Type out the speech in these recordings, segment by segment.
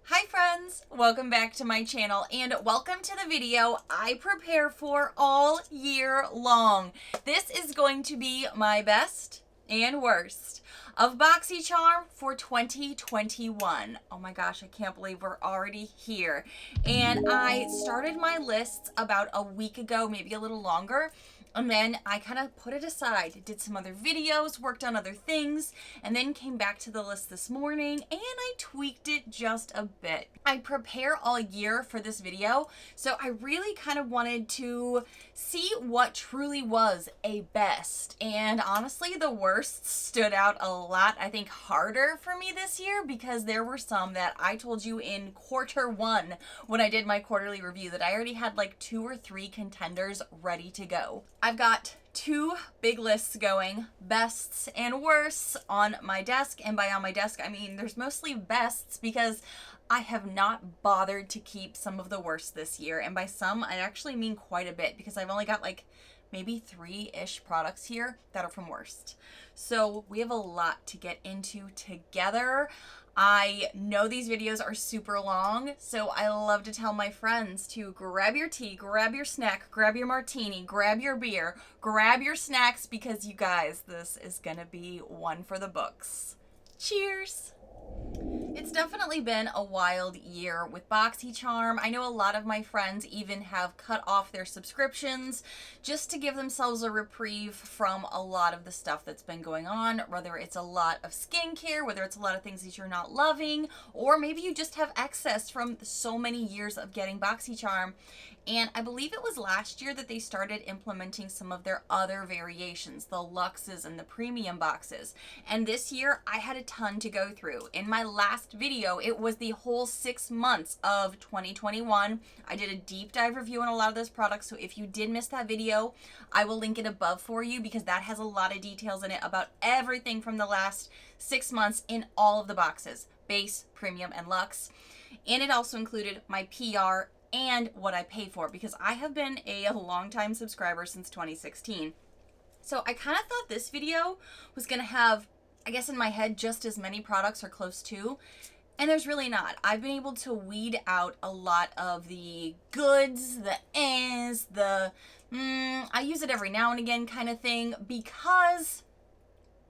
Hi friends, welcome back to my channel and welcome to the video I prepare for all year long. This is going to be my best and worst of Boxycharm for 2021. Oh my gosh, I can't believe we're already here. And I started my lists about a week ago, maybe a little longer. And then I kind of put it aside, did some other videos, worked on other things, and then came back to the list this morning and I tweaked it just a bit. I prepare all year for this video, so I really kind of wanted to see what truly was a best. And honestly, the worst stood out a lot, I think, harder for me this year because there were some that I told you in quarter one when I did my quarterly review that I already had like 2 or 3 contenders ready to go. I've got 2 big lists going, bests and worsts, on my desk. And by on my desk, I mean there's mostly bests because I have not bothered to keep some of the worst this year. And by some, I actually mean quite a bit because I've only got like maybe 3-ish products here that are from worst. So we have a lot to get into together. I know these videos are super long, so I love to tell my friends to grab your tea, grab your snack, grab your martini, grab your beer, grab your snacks, because you guys, this is gonna be one for the books. Cheers! It's definitely been a wild year with Boxycharm. I know a lot of my friends even have cut off their subscriptions just to give themselves a reprieve from a lot of the stuff that's been going on, whether it's a lot of skincare, whether it's a lot of things that you're not loving, or maybe you just have excess from so many years of getting Boxycharm. And I believe it was last year that they started implementing some of their other variations, the Luxes and the premium boxes. And this year I had a ton to go through. In my last video, it was the whole 6 months of 2021. I did a deep dive review on a lot of those products. So if you did miss that video, I will link it above for you because that has a lot of details in it about everything from the last 6 months in all of the boxes, base, premium, and luxe. And it also included my PR and what I pay for because I have been a long-time subscriber since 2016. So I kind of thought this video was going to have, I guess in my head, just as many products or close to, and there's really not. I've been able to weed out a lot of the goods, the I use it every now and again kind of thing because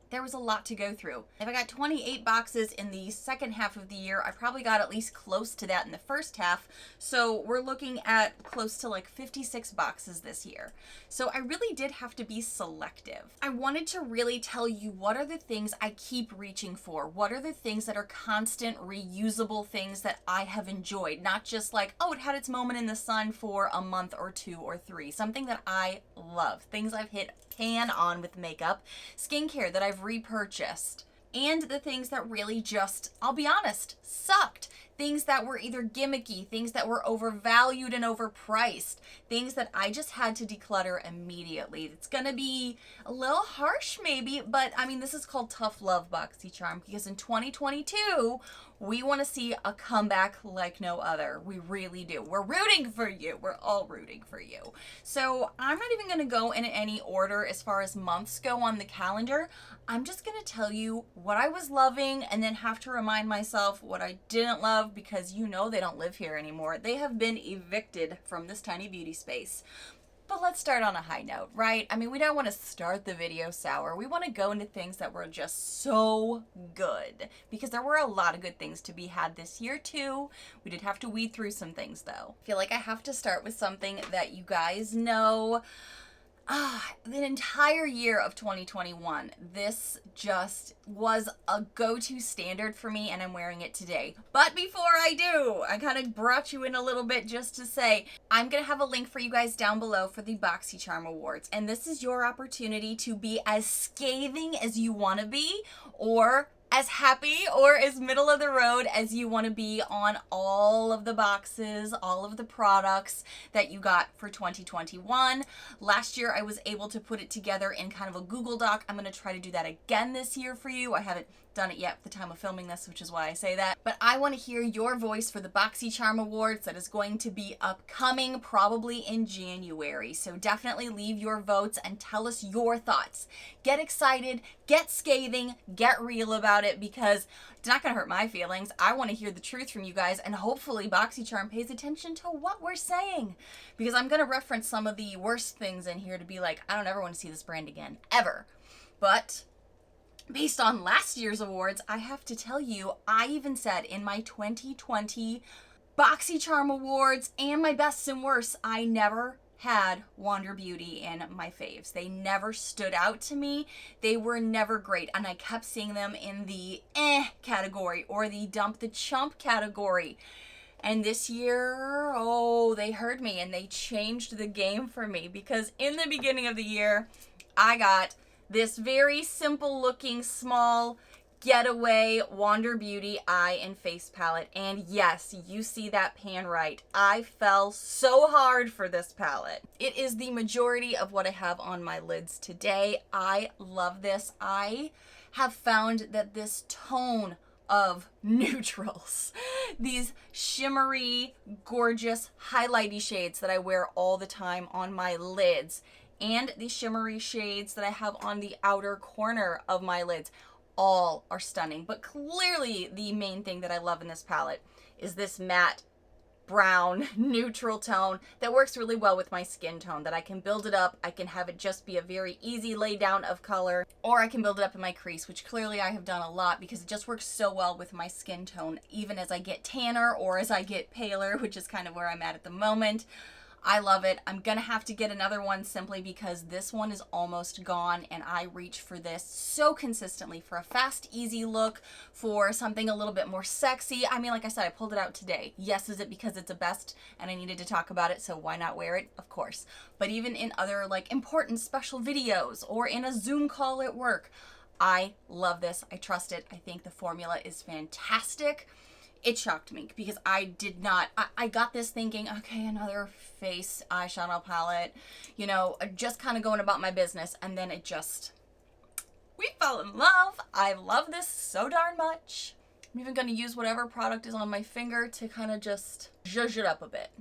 there was a lot to go through. If I got 28 boxes in the second half of the year, I probably got at least close to that in the first half. So we're looking at close to like 56 boxes this year. So I really did have to be selective. I wanted to really tell you what are the things I keep reaching for? What are the things that are constant, reusable things that I have enjoyed? Not just like, oh, it had its moment in the sun for a month or 2 or 3. Something that I love. Things I've hit pan on with makeup, skincare that I've repurchased, and the things that really just, I'll be honest, sucked. Things that were either gimmicky, things that were overvalued and overpriced, things that I just had to declutter immediately. It's gonna be a little harsh maybe, but I mean, this is called tough love Boxycharm because in 2022, we want to see a comeback like no other. We really do. We're rooting for you. We're all rooting for you. So I'm not even going to go in any order as far as months go on the calendar. I'm just going to tell you what I was loving and then have to remind myself what I didn't love because you know they don't live here anymore. They have been evicted from this tiny beauty space. But let's start on a high note, right? I mean, we don't want to start the video sour. We want to go into things that were just so good because there were a lot of good things to be had this year too. We did have to weed through some things though. I feel like I have to start with something that you guys know. The entire year of 2021, this just was a go-to standard for me and I'm wearing it today. But before I do, I kind of brought you in a little bit just to say, I'm going to have a link for you guys down below for the Boxycharm Awards. And this is your opportunity to be as scathing as you want to be or as happy or as middle of the road as you want to be on all of the boxes, all of the products that you got for 2021. Last year, I was able to put it together in kind of a Google Doc. I'm going to try to do that again this year for you. I haven't done it yet at the time of filming this, which is why I say that. But I want to hear your voice for the Boxycharm Awards that is going to be upcoming probably in January. So definitely leave your votes and tell us your thoughts. Get excited, get scathing, get real about it, because it's not going to hurt my feelings. I want to hear the truth from you guys, and hopefully Boxycharm pays attention to what we're saying, because I'm going to reference some of the worst things in here to be like, I don't ever want to see this brand again, ever. But based on last year's awards, I have to tell you, I even said in my 2020 Boxycharm Awards and my best and worst, I never had Wander Beauty in my faves. They never stood out to me. They were never great. And I kept seeing them in the category or the dump the chump category. And this year, oh, they heard me and they changed the game for me, because in the beginning of the year, I got this very simple looking small Getaway Wander Beauty eye and face palette. And yes, you see that pan right. I fell so hard for this palette. It is the majority of what I have on my lids today. I love this. I have found that this tone of neutrals, these shimmery, gorgeous, highlighty shades that I wear all the time on my lids, and the shimmery shades that I have on the outer corner of my lids, all are stunning. But clearly the main thing that I love in this palette is this matte brown neutral tone that works really well with my skin tone, that I can build it up. I can have it just be a very easy lay down of color, or I can build it up in my crease, which clearly I have done a lot because it just works so well with my skin tone, even as I get tanner or as I get paler, which is kind of where I'm at the moment. I love it. I'm gonna have to get another one simply because this one is almost gone, and I reach for this so consistently for a fast, easy look, for something a little bit more sexy. I mean, like I said, I pulled it out today. Yes, is it because it's a best and I needed to talk about it, so why not wear it? Of course. But even in other like important special videos or in a Zoom call at work, I love this. I trust it. I think the formula is fantastic. It shocked me because I did not, I got this thinking, okay, another face eyeshadow palette, you know, just kind of going about my business, and then it just, we fell in love. I love this so darn much. I'm even going to use whatever product is on my finger to kind of just zhuzh it up a bit.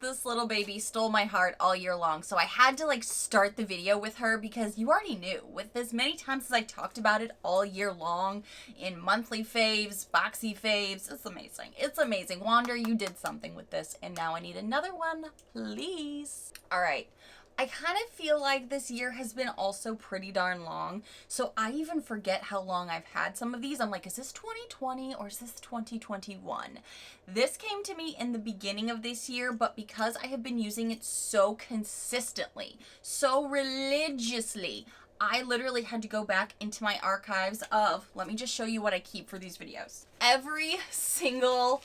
This little baby stole my heart all year long, so I had to like start the video with her because you already knew. With as many times as I talked about it all year long in monthly faves, boxy faves, it's amazing. It's amazing. Wander, you did something with this, and now I need another one, please. All right. I kind of feel like this year has been also pretty darn long, so I even forget how long I've had some of these. I'm like, is this 2020 or is this 2021? This came to me in the beginning of this year, but because I have been using it so consistently, so religiously, I literally had to go back into my archives of, let me just show you what I keep for these videos. Every single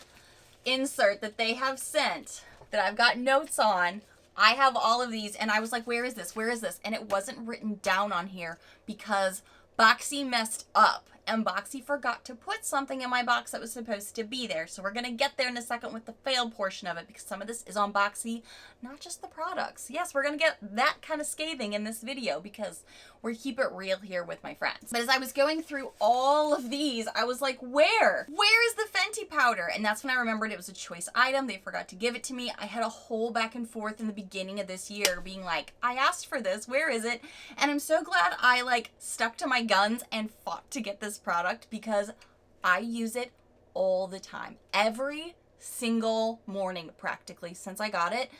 insert that they have sent that I've got notes on, I have all of these, and I was like, where is this? Where is this? And it wasn't written down on here because Boxy messed up, and Boxy forgot to put something in my box that was supposed to be there. So we're going to get there in a second with the failed portion of it, because some of this is on Boxy, not just the products. Yes, we're going to get that kind of scathing in this video because we keep it real here with my friends. But as I was going through all of these, I was like, where is the Fenty powder? And that's when I remembered it was a choice item. They forgot to give it to me. I had a whole back and forth in the beginning of this year being like, I asked for this, where is it? And I'm so glad I like stuck to my guns and fought to get this product because I use it all the time. Every single morning practically since I got it.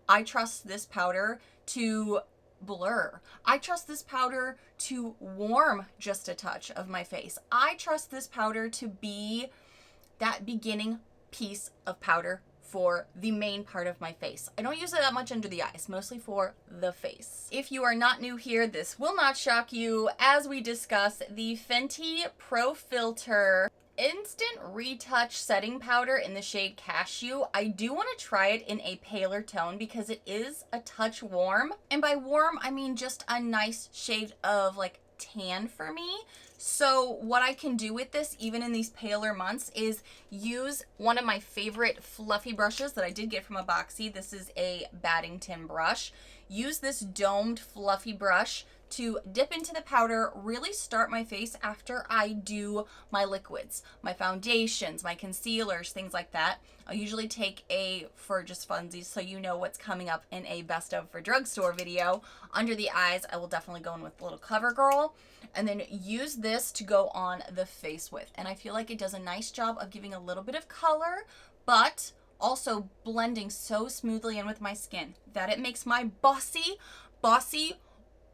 I trust this powder to blur. I trust this powder to warm just a touch of my face. I trust this powder to be that beginning piece of powder for the main part of my face. I don't use it that much under the eyes, mostly for the face. If you are not new here, this will not shock you as we discuss the Fenty Pro Filter Instant Retouch Setting Powder in the shade Cashew. I do want to try it in a paler tone because it is a touch warm. And by warm, I mean just a nice shade of like tan for me. So what I can do with this, even in these paler months, is use one of my favorite fluffy brushes that I did get from a Boxy. This is a Baddington brush. Use this domed fluffy brush to dip into the powder, really start my face after I do my liquids, my foundations, my concealers, things like that. I'll usually take for just funsies so you know what's coming up in a best of for drugstore video. Under the eyes, I will definitely go in with a little CoverGirl, and then use this to go on the face with. And I feel like it does a nice job of giving a little bit of color, but also blending so smoothly in with my skin that it makes my bossy,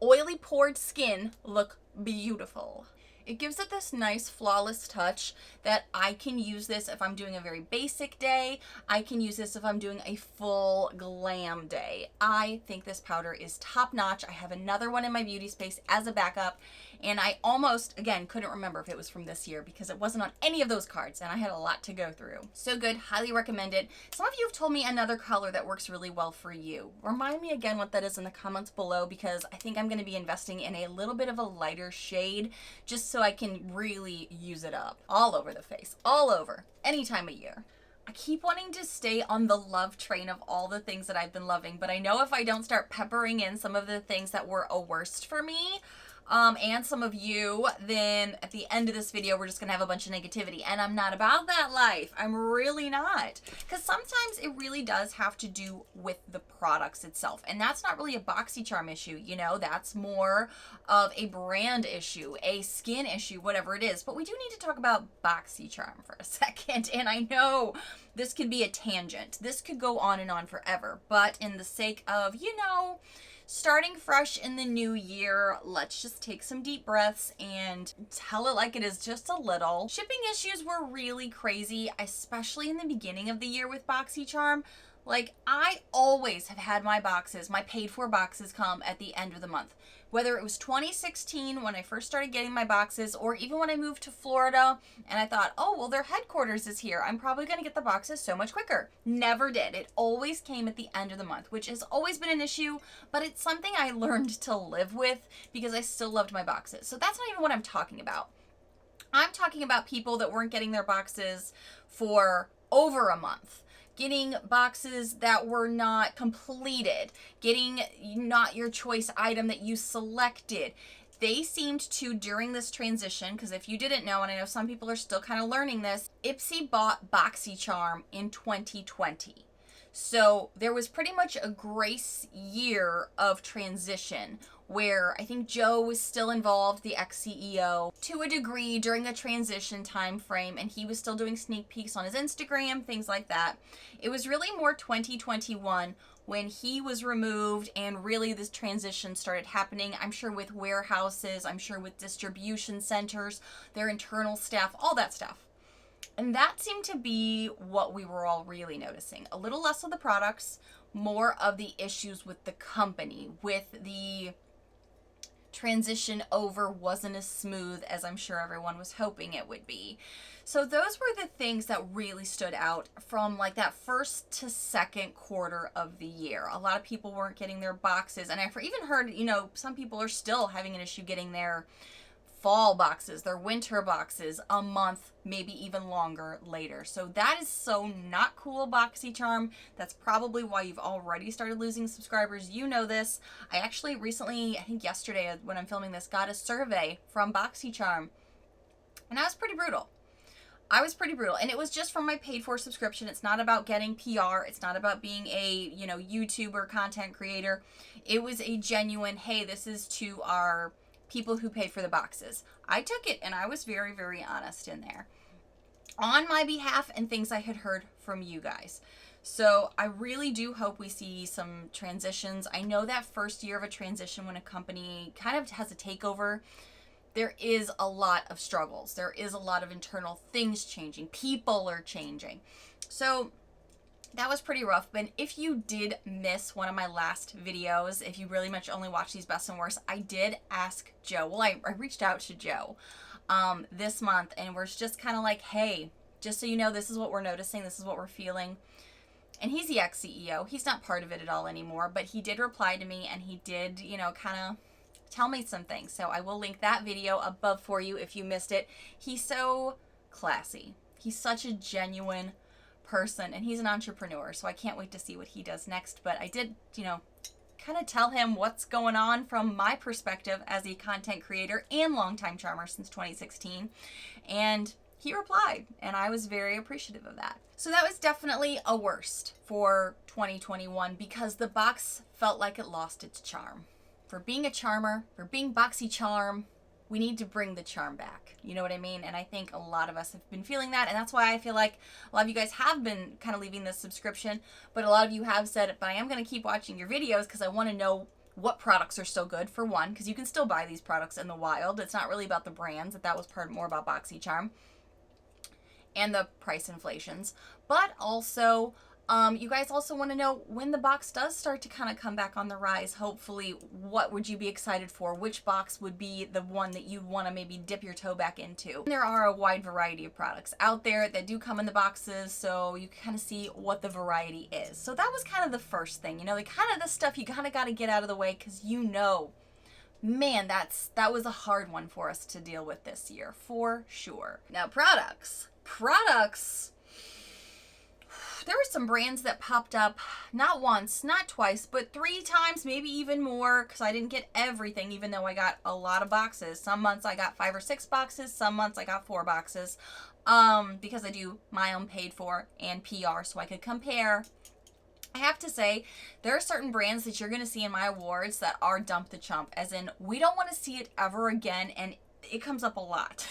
oily pored skin look beautiful. It gives it this nice flawless touch that I can use this if I'm doing a very basic day. I can use this if I'm doing a full glam day. I think this powder is top notch. I have another one in my beauty space as a backup, and I almost, again, couldn't remember if it was from this year because it wasn't on any of those cards and I had a lot to go through. So good, highly recommend it. Some of you have told me another color that works really well for you. Remind me again what that is in the comments below, because I think I'm going to be investing in a little bit of a lighter shade just so I can really use it up all over the face, all over, any time of year. I keep wanting to stay on the love train of all the things that I've been loving, but I know if I don't start peppering in some of the things that were a worst for me, and some of you, then at the end of this video, we're just gonna have a bunch of negativity, and I'm not about that life. I'm really not, because sometimes it really does have to do with the products itself, and that's not really a Boxycharm issue, you know, that's more of a brand issue, a skin issue, whatever it is. But we do need to talk about Boxycharm for a second, and I know this could be a tangent. This could go on and on forever, but in the sake of, you know, starting fresh in the new year, let's just take some deep breaths and tell it like it is just a little. Shipping issues were really crazy, especially in the beginning of the year with Boxycharm. Like, I always have had my boxes, my paid for boxes, come at the end of the month. Whether it was 2016 when I first started getting my boxes, or even when I moved to Florida and I thought, oh, well, their headquarters is here, I'm probably going to get the boxes so much quicker. Never did. It always came at the end of the month, which has always been an issue, but it's something I learned to live with because I still loved my boxes. So that's not even what I'm talking about. I'm talking about people that weren't getting their boxes for over a month. Getting boxes that were not completed, getting not your choice item that you selected. They seemed to, during this transition, because if you didn't know, and I know some people are still kind of learning this, Ipsy bought Boxycharm in 2020. So there was pretty much a grace year of transition where I think Joe was still involved, the ex-CEO, to a degree during a transition time frame, and he was still doing sneak peeks on his Instagram, things like that. It was really more 2021 when he was removed and really this transition started happening, I'm sure with warehouses, I'm sure with distribution centers, their internal staff, all that stuff. And that seemed to be what we were all really noticing. A little less of the products, more of the issues with the company, with the transition over wasn't as smooth as I'm sure everyone was hoping it would be. So those were the things that really stood out from like that first to second quarter of the year. A lot of people weren't getting their boxes, and I've even heard, you know, some people are still having an issue getting their fall boxes, their winter boxes, a month, maybe even longer later. So that is so not cool, Boxycharm. That's probably why you've already started losing subscribers. You know this. I actually recently, I think yesterday when I'm filming this, got a survey from Boxycharm, and I was pretty brutal. And it was just from my paid for subscription. It's not about getting PR. It's not about being a, you know, YouTuber content creator. It was a genuine, hey, this is to our people who paid for the boxes. I took it and I was very, very honest in there on my behalf and things I had heard from you guys. So I really do hope we see some transitions. I know that first year of a transition when a company kind of has a takeover, there is a lot of struggles. There is a lot of internal things changing. People are changing. So that was pretty rough. But if you did miss one of my last videos, if you really much only watch these best and worst, I did ask Joe. Well, I reached out to Joe this month, and we're just kind of like, hey, just so you know, this is what we're noticing. This is what we're feeling. And he's the ex-CEO. He's not part of it at all anymore, but he did reply to me, and he did, you know, kind of tell me some things. So I will link that video above for you if you missed it. He's so classy. He's such a genuine person, and he's an entrepreneur, so I can't wait to see what he does next. But I did, you know, kind of tell him what's going on from my perspective as a content creator and longtime charmer since 2016. And he replied, and I was very appreciative of that. So that was definitely a worst for 2021 because the box felt like it lost its charm. For being a charmer, for being Boxycharm, we need to bring the charm back. You know what I mean? And I think a lot of us have been feeling that. And that's why I feel like a lot of you guys have been kind of leaving this subscription. But a lot of you have said, but I am going to keep watching your videos because I want to know what products are so good, for one. Because you can still buy these products in the wild. It's not really about the brands. That was more about Boxycharm and the price inflations. But also, you guys also want to know when the box does start to kind of come back on the rise, hopefully, what would you be excited for? Which box would be the one that you'd want to maybe dip your toe back into? And there are a wide variety of products out there that do come in the boxes, so you can kind of see what the variety is. So that was kind of the first thing, you know, kind of the stuff you kind of got to get out of the way because you know, man, that was a hard one for us to deal with this year, for sure. Now, products. There were some brands that popped up not once, not twice, but 3 times, maybe even more, because I didn't get everything, even though I got a lot of boxes. Some months I got 5 or 6 boxes. Some months I got 4 boxes, because I do my own paid for and PR, so I could compare. I have to say, there are certain brands that you're going to see in my awards that are dump the chump, as in, we don't want to see it ever again, and it comes up a lot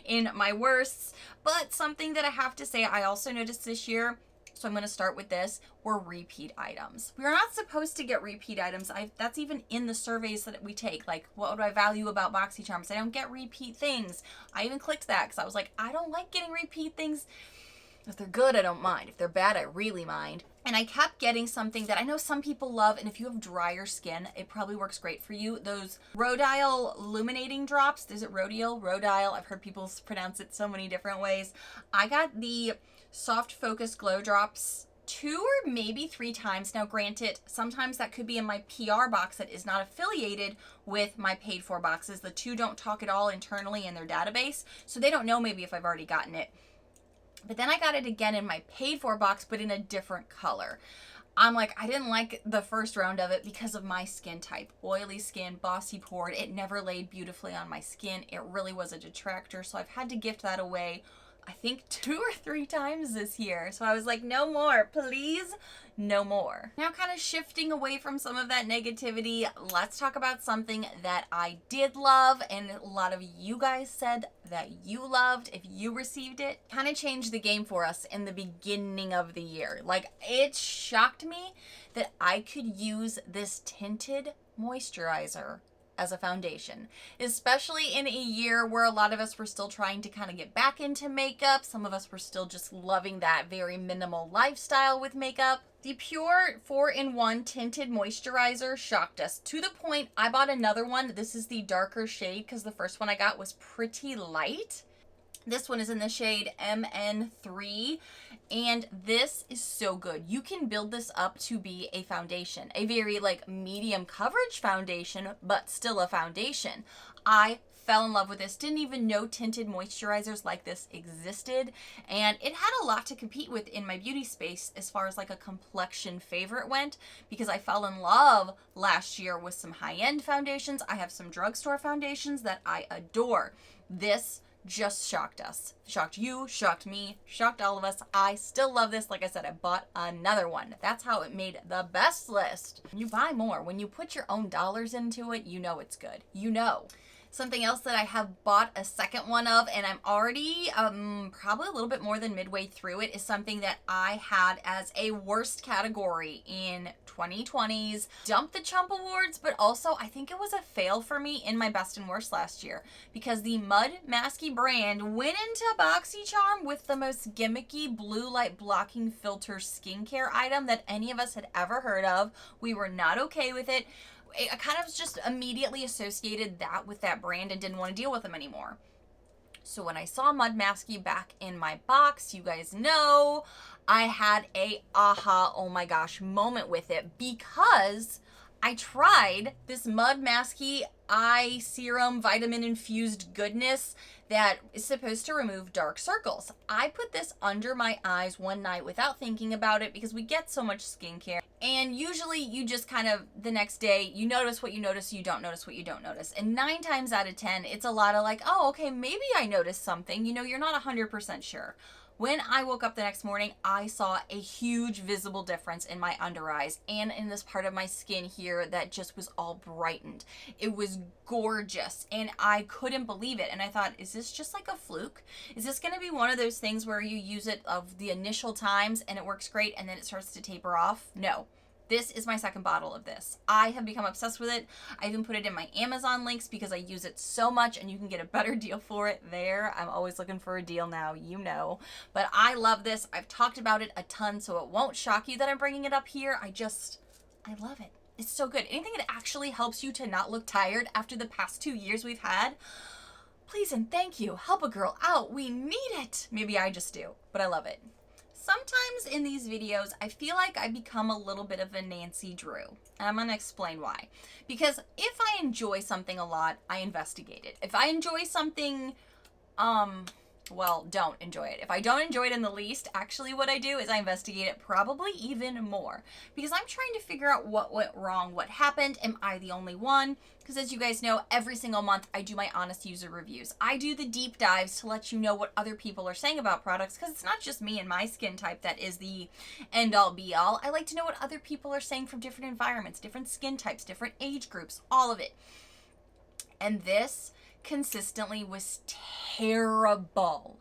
in my worsts. But something that I have to say I also noticed this year, so I'm going to start with this, were repeat items. We're not supposed to get repeat items. That's even in the surveys that we take. Like, what do I value about Boxycharms? I don't get repeat things. I even clicked that because I was like, I don't like getting repeat things. If they're good, I don't mind. If they're bad, I really mind. And I kept getting something that I know some people love, and if you have drier skin, it probably works great for you. Those Rhodial Illuminating Drops. Is it Rhodial? I've heard people pronounce it so many different ways. I got the Soft Focus Glow Drops 2 or maybe 3 times. Now, granted, sometimes that could be in my PR box that is not affiliated with my paid for boxes. The 2 don't talk at all internally in their database, so they don't know maybe if I've already gotten it. But then I got it again in my paid for box, but in a different color. I'm like, I didn't like the first round of it because of my skin type. Oily skin, bossy pored. It never laid beautifully on my skin. It really was a detractor. So I've had to gift that away, I think 2 or 3 times this year. So I was like, no more, please, no more. Now, kind of shifting away from some of that negativity, let's talk about something that I did love, and a lot of you guys said that you loved if you received it. Kind of changed the game for us in the beginning of the year. Like, it shocked me that I could use this tinted moisturizer as a foundation, especially in a year where a lot of us were still trying to kind of get back into makeup. Some of us were still just loving that very minimal lifestyle with makeup. The Pure 4-in-1 tinted moisturizer shocked us to the point I bought another one. This is the darker shade because the first one I got was pretty light. This one is in the shade MN3, and this is so good. You can build this up to be a foundation, a very like medium coverage foundation, but still a foundation. I fell in love with this. Didn't even know tinted moisturizers like this existed, and it had a lot to compete with in my beauty space as far as like a complexion favorite went, because I fell in love last year with some high-end foundations. I have some drugstore foundations that I adore. This just shocked us. Shocked you, shocked me, shocked all of us. I still love this. Like I said, I bought another one. That's how it made the best list. When you buy more, when you put your own dollars into it, you know it's good. You know. Something else that I have bought a second one of, and I'm already probably a little bit more than midway through it, is something that I had as a worst category in 2020's Dump the Chump Awards, but also I think it was a fail for me in my best and worst last year, because the Mud Masky brand went into Boxycharm with the most gimmicky blue light blocking filter skincare item that any of us had ever heard of. We were not okay with it. I kind of just immediately associated that with that brand and didn't want to deal with them anymore. So when I saw Mud Masky back in my box, you guys know, I had a aha, oh my gosh moment with it, because I tried this Mud Masky Eye Serum vitamin infused goodness that is supposed to remove dark circles. I put this under my eyes one night without thinking about it because we get so much skincare, And usually you just kind of, the next day, you notice what you notice, you don't notice what you don't notice. And 9 times out of 10, it's a lot of like, oh, okay, maybe I noticed something. You know, you're not 100% sure. When I woke up the next morning, I saw a huge visible difference in my under eyes and in this part of my skin here that just was all brightened. It was gorgeous and I couldn't believe it. And I thought, is this just like a fluke? Is this going to be one of those things where you use it of the initial times and it works great and then it starts to taper off? No. This is my second bottle of this. I have become obsessed with it. I even put it in my Amazon links because I use it so much and you can get a better deal for it there. I'm always looking for a deal now, you know. But I love this. I've talked about it a ton, so it won't shock you that I'm bringing it up here. I love it. It's so good. Anything that actually helps you to not look tired after the past 2 years we've had, please and thank you. Help a girl out. We need it. Maybe I just do, but I love it. Sometimes in these videos, I feel like I become a little bit of a Nancy Drew. And I'm going to explain why. Because if I enjoy something a lot, I investigate it. If I enjoy something, well, don't enjoy it. If I don't enjoy it in the least, actually what I do is I investigate it probably even more. Because I'm trying to figure out what went wrong, what happened, am I the only one? Because as you guys know, every single month I do my honest user reviews. I do the deep dives to let you know what other people are saying about products because it's not just me and my skin type that is the end all be all. I like to know what other people are saying from different environments, different skin types, different age groups, all of it. And this consistently was terrible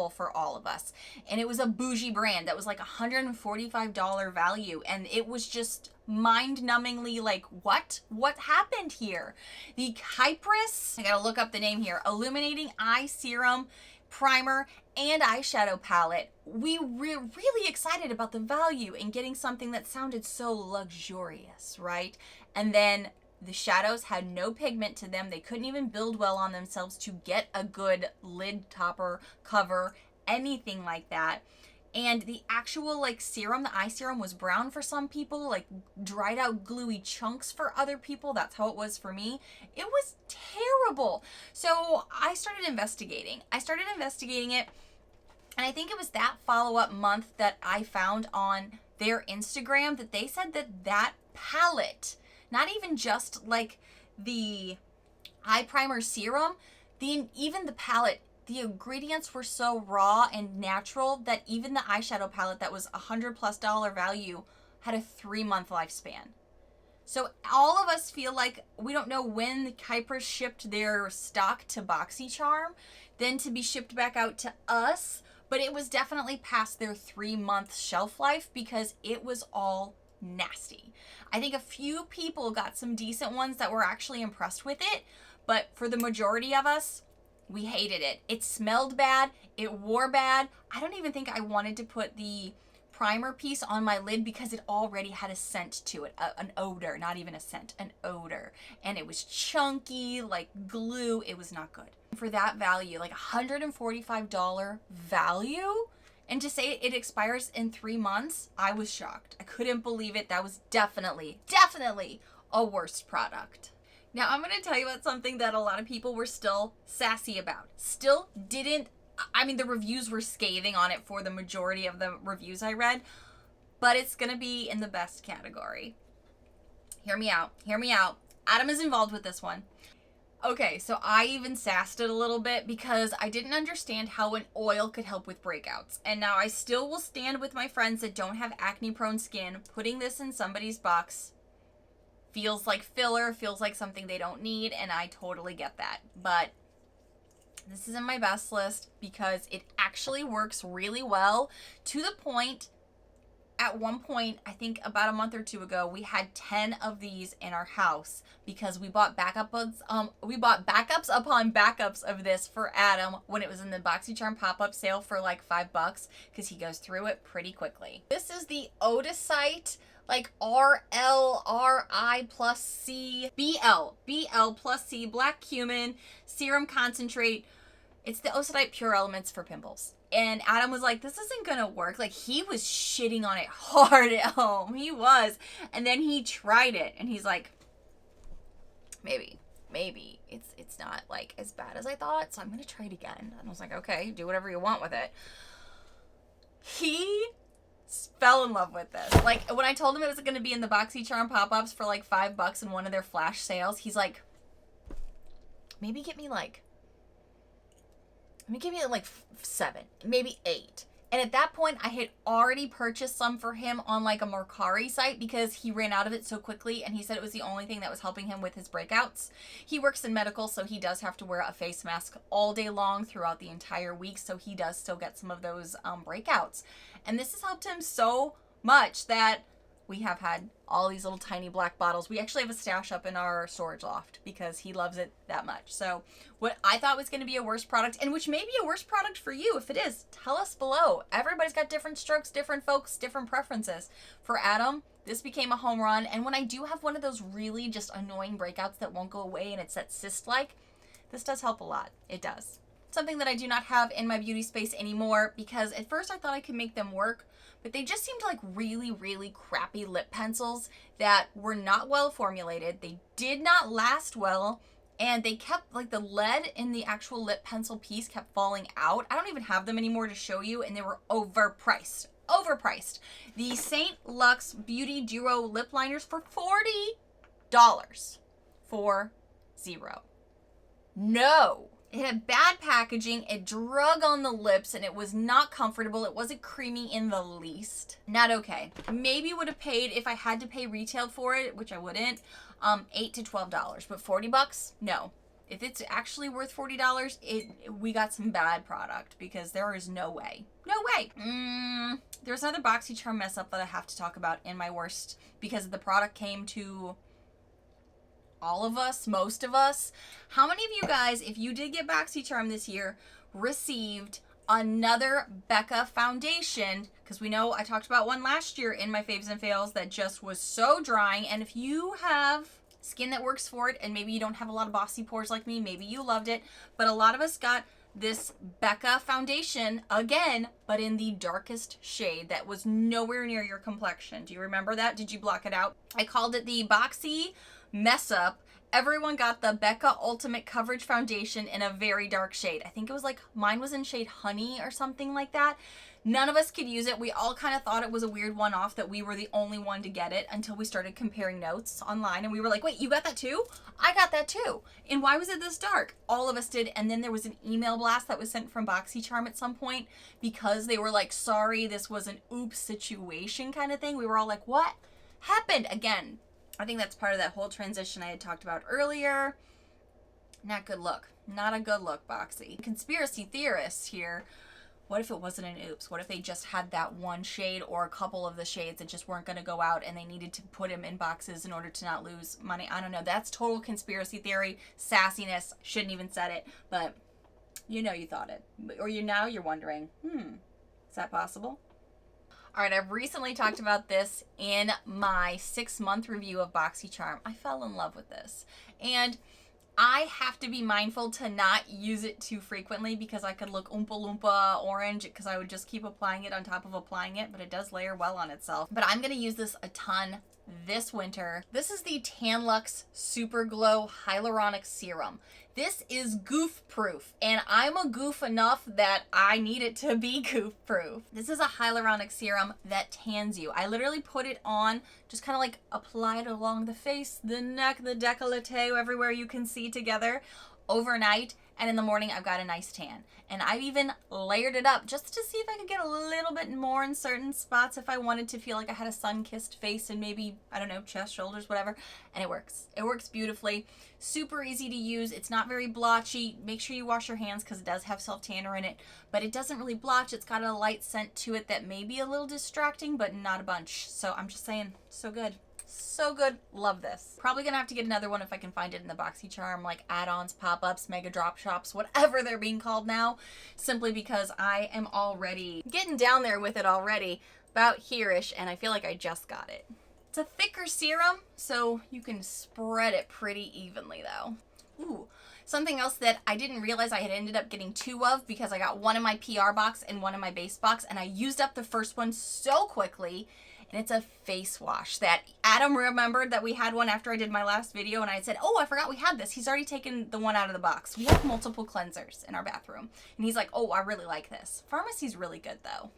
for all of us. And it was a bougie brand that was like $145 value. And it was just mind-numbingly like, what happened here? The Kypris, I gotta look up the name here, Illuminating Eye Serum, Primer, and Eyeshadow Palette. We were really excited about the value and getting something that sounded so luxurious, right? And then the shadows had no pigment to them. They couldn't even build well on themselves to get a good lid topper, cover, anything like that. And the actual like serum, the eye serum was brown for some people, like dried out gluey chunks for other people. That's how it was for me. It was terrible. So I started investigating it. And I think it was that follow-up month that I found on their Instagram that they said that palette, not even just like the eye primer serum, even the palette, the ingredients were so raw and natural that even the eyeshadow palette that was $100+ value had a 3-month lifespan. So all of us feel like we don't know when the Kypris shipped their stock to Boxycharm, then to be shipped back out to us, but it was definitely past their 3-month shelf life because it was all nasty. I think a few people got some decent ones that were actually impressed with it, but for the majority of us, we hated it. It smelled bad. It wore bad. I don't even think I wanted to put the primer piece on my lid because it already had a scent to it, an odor, not even a scent, an odor. And it was chunky, like glue. It was not good. For that value, like $145 value, and to say it expires in 3 months, I was shocked. I couldn't believe it. That was definitely a worst product. Now I'm going to tell you about something that a lot of people were still sassy about. The reviews were scathing on it for the majority of the reviews I read, but it's going to be in the best category. Hear me out. Adam is involved with this one. Okay, so I even sassed it a little bit because I didn't understand how an oil could help with breakouts. And now I still will stand with my friends that don't have acne-prone skin. Putting this in somebody's box feels like filler, feels like something they don't need, and I totally get that. But this is in my best list because it actually works really well, to the point, at one point, I think about a month or two ago, we had 10 of these in our house because we bought backups upon backups of this for Adam when it was in the Boxycharm pop-up sale for like $5 because he goes through it pretty quickly. This is the Odysite, like RLRI plus C, BL plus C Black Cumin Serum Concentrate. It's the Odysite Pure Elements for pimples. And Adam was like, this isn't gonna work. Like, he was shitting on it hard at home. He was. And then he tried it and he's like, maybe it's not like as bad as I thought, so I'm gonna try it again. And I was like, okay, do whatever you want with it. He fell in love with this. Like, when I told him it was going to be in the Boxycharm pop-ups for like $5 in one of their flash sales, he's like, maybe get me like 7, maybe 8. And at that point, I had already purchased some for him on like a Mercier site because he ran out of it so quickly, and he said it was the only thing that was helping him with his breakouts. He works in medical, so he does have to wear a face mask all day long throughout the entire week, so he does still get some of those breakouts. And this has helped him so much that we have had all these little tiny black bottles. We actually have a stash up in our storage loft because he loves it that much. So what I thought was going to be a worst product, and which may be a worst product for you, if it is, tell us below. Everybody's got different strokes, different folks, different preferences. For Adam, this became a home run. And when I do have one of those really just annoying breakouts that won't go away and it's that cyst-like, this does help a lot. It does. Something that I do not have in my beauty space anymore, because at first I thought I could make them work, but they just seemed like really, really crappy lip pencils that were not well formulated. They did not last well, and they kept, like, the lead in the actual lip pencil piece kept falling out. I don't even have them anymore to show you, and they were overpriced. Overpriced. The St. Luxe Beauty Duo lip liners for $40. 40. No. It had bad packaging, it drug on the lips, and it was not comfortable. It wasn't creamy in the least. Not okay. Maybe would have paid, if I had to pay retail for it, which I wouldn't, $8 to $12. But $40? No. If it's actually worth $40, we got some bad product, because there is no way. No way. There's another Boxycharm mess up that I have to talk about in my worst, because the product came to all of us, most of us. How many of you guys, if you did get Boxycharm this year, received another Becca foundation? Because we know I talked about one last year in my faves and fails that just was so drying. And if you have skin that works for it, and maybe you don't have a lot of bossy pores like me, maybe you loved it, but a lot of us got this Becca foundation again, but in the darkest shade that was nowhere near your complexion. Do you remember that? Did you block it out? I called it the Boxy mess up. Everyone got the Becca Ultimate Coverage Foundation in a very dark shade. I think it was like, mine was in shade Honey or something like that. None of us could use it. We all kind of thought it was a weird one-off, that we were the only one to get it, until we started comparing notes online, and we were like, wait, you got that too? I got that too. And why was it this dark? All of us did. And then there was an email blast that was sent from Boxycharm at some point, because they were like, sorry, this was an oops situation kind of thing. We were all like, what happened? Again, I think that's part of that whole transition I had talked about earlier. Not good look. Not a good look, Boxy. Conspiracy theorists here. What if it wasn't an oops? What if they just had that one shade or a couple of the shades that just weren't going to go out, and they needed to put them in boxes in order to not lose money? I don't know. That's total conspiracy theory. Sassiness. Shouldn't even said it. But you know you thought it. Or you're wondering, is that possible? All right, I've recently talked about this in my 6-month review of Boxycharm. I fell in love with this. And I have to be mindful to not use it too frequently, because I could look Oompa Loompa orange, because I would just keep applying it on top of applying it, but it does layer well on itself. But I'm going to use this a ton this winter. This is the Tan Luxe Super Glow Hyaluronic Serum. This is goof proof, and I'm a goof enough that I need it to be goof proof. This is a hyaluronic serum that tans you. I literally put it on, just kind of like apply it along the face, the neck, the décolleté, everywhere you can see together overnight, and in the morning I've got a nice tan. And I've even layered it up just to see if I could get a little bit more in certain spots if I wanted to feel like I had a sun-kissed face, and maybe, I don't know, chest, shoulders, whatever. And it works. It works beautifully. Super easy to use. It's not very blotchy. Make sure you wash your hands, because it does have self-tanner in it, but it doesn't really blotch. It's got a light scent to it that may be a little distracting, but not a bunch. So I'm just saying, so good. So good. Love this. Probably gonna have to get another one if I can find it in the Boxycharm, like add-ons, pop-ups, mega drop shops, whatever they're being called now, simply because I am already getting down there with it already, about here-ish, and I feel like I just got it. It's a thicker serum, so you can spread it pretty evenly though. Ooh, something else that I didn't realize I had ended up getting 2 of, because I got one in my PR box and one in my base box, and I used up the first one so quickly. And it's a face wash that Adam remembered that we had one after I did my last video, and I said, oh, I forgot we had this. He's already taken the one out of the box. We have multiple cleansers in our bathroom. And he's like, oh, I really like this. Pharmacy's really good though.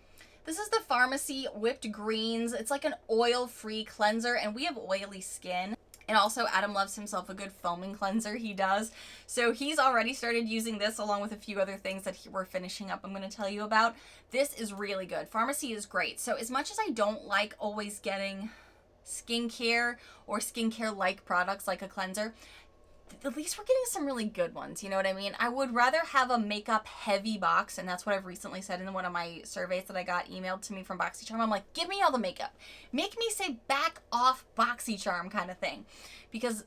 This is the Pharmacy Whipped Greens. It's like an oil-free cleanser, and we have oily skin. And also, Adam loves himself a good foaming cleanser. He does. So he's already started using this along with a few other things that we're finishing up I'm going to tell you about. This is really good. Pharmacy is great. So as much as I don't like always getting skincare or skincare-like products like a cleanser, at least we're getting some really good ones, you know what I mean? I would rather have a makeup heavy box, and that's what I've recently said in one of my surveys that I got emailed to me from Boxycharm. I'm like, give me all the makeup. Make me say back off Boxycharm kind of thing. Because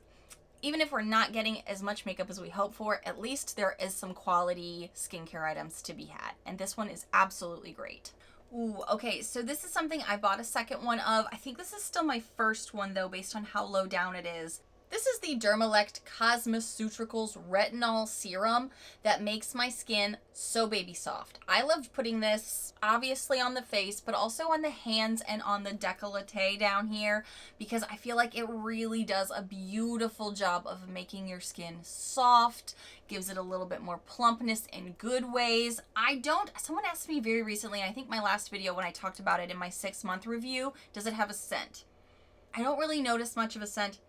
even if we're not getting as much makeup as we hope for, at least there is some quality skincare items to be had. And this one is absolutely great. Ooh, okay, so this is something I bought a second one of. I think this is still my first one though, based on how low down it is. This is the Dermalect Cosmeceuticals Retinol Serum that makes my skin so baby soft. I loved putting this obviously on the face, but also on the hands and on the décolleté down here, because I feel like it really does a beautiful job of making your skin soft, gives it a little bit more plumpness in good ways. Someone asked me very recently, and I think my last video when I talked about it in my 6-month review, does it have a scent? I don't really notice much of a scent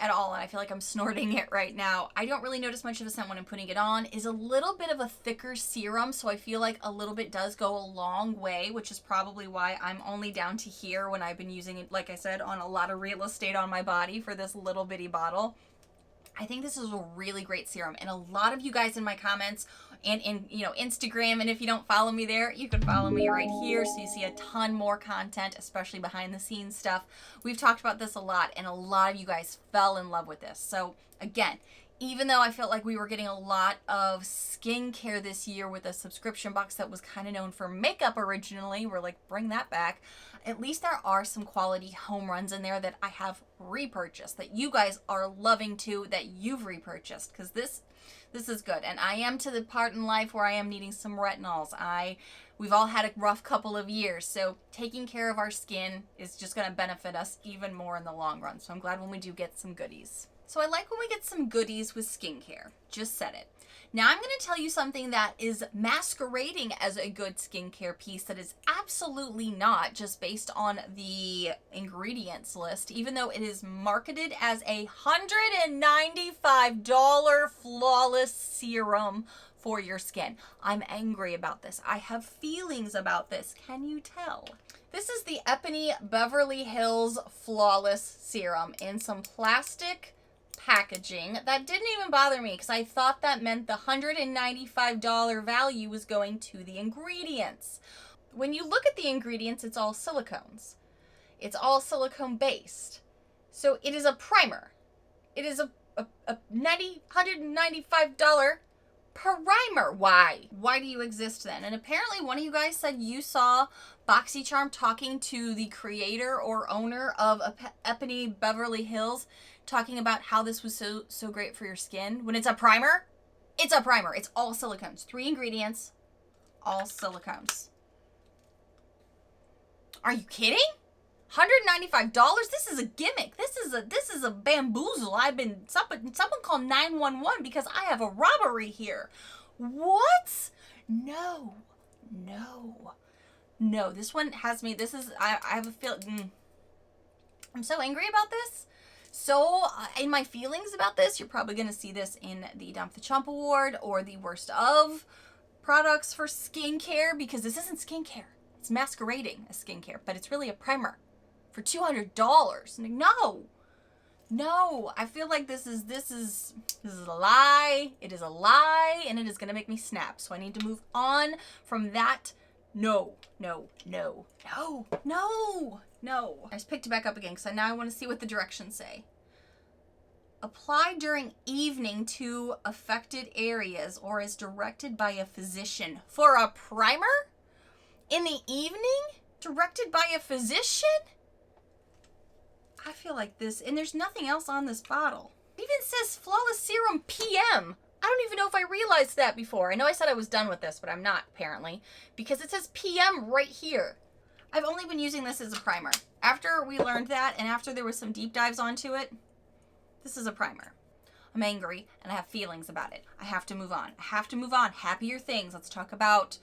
at all, and I feel like I'm snorting it right now. I don't really notice much of a scent when I'm putting it on. Is a little bit of a thicker serum, so I feel like a little bit does go a long way, which is probably why I'm only down to here when I've been using it, like I said, on a lot of real estate on my body for this little bitty bottle. I think this is a really great serum, and a lot of you guys in my comments and in Instagram, and if you don't follow me there, you can follow me right here so you see a ton more content, especially behind the scenes stuff. We've talked about this a lot, and a lot of you guys fell in love with this. So again, even though I felt like we were getting a lot of skincare this year with a subscription box that was kind of known for makeup originally, we're like, bring that back. At least there are some quality home runs in there that I have repurchased, that you guys are loving too, that you've repurchased, because this is good. And I am to the part in life where I am needing some retinols. We've all had a rough couple of years, so taking care of our skin is just going to benefit us even more in the long run. So I'm glad when we do get some goodies. So I like when we get some goodies with skincare. Just said it. Now I'm going to tell you something that is masquerading as a good skincare piece that is absolutely not, just based on the ingredients list, even though it is marketed as a $195 flawless serum for your skin. I'm angry about this. I have feelings about this. Can you tell? This is the Epony Beverly Hills Flawless Serum in some plastic packaging. That didn't even bother me because I thought that meant the $195 value was going to the ingredients. When you look at the ingredients, it's all silicones. It's all silicone based. So it is a primer. It is a $195 primer. Why? Why do you exist then? And apparently one of you guys said you saw Boxycharm talking to the creator or owner of Epony Beverly Hills, talking about how this was so great for your skin. When it's a primer, it's a primer. It's all silicones. 3 ingredients, all silicones. Are you kidding? $195? This is a gimmick. This is a bamboozle. Someone call 911 because I have a robbery here. What? No. This one has me. I have a feeling. I'm so angry about this. So in my feelings about this, you're probably going to see this in the Untitled Chapter Award or the Worst of products for skincare, because this isn't skincare. It's masquerading as skincare, but it's really a primer for $200. No, I feel like this is a lie. It is a lie, and it is going to make me snap. So I need to move on from that. No. I just picked it back up again because now I want to see what the directions say. Apply during evening to affected areas or as directed by a physician. For a primer? In the evening? Directed by a physician? I feel like this, and there's nothing else on this bottle. It even says Flawless Serum PM. I don't even know if I realized that before. I know I said I was done with this, but I'm not, apparently, because it says PM right here. I've only been using this as a primer. After we learned that, and after there was some deep dives onto it, this is a primer. I'm angry, and I have feelings about it. I have to move on. Happier things. Let's talk about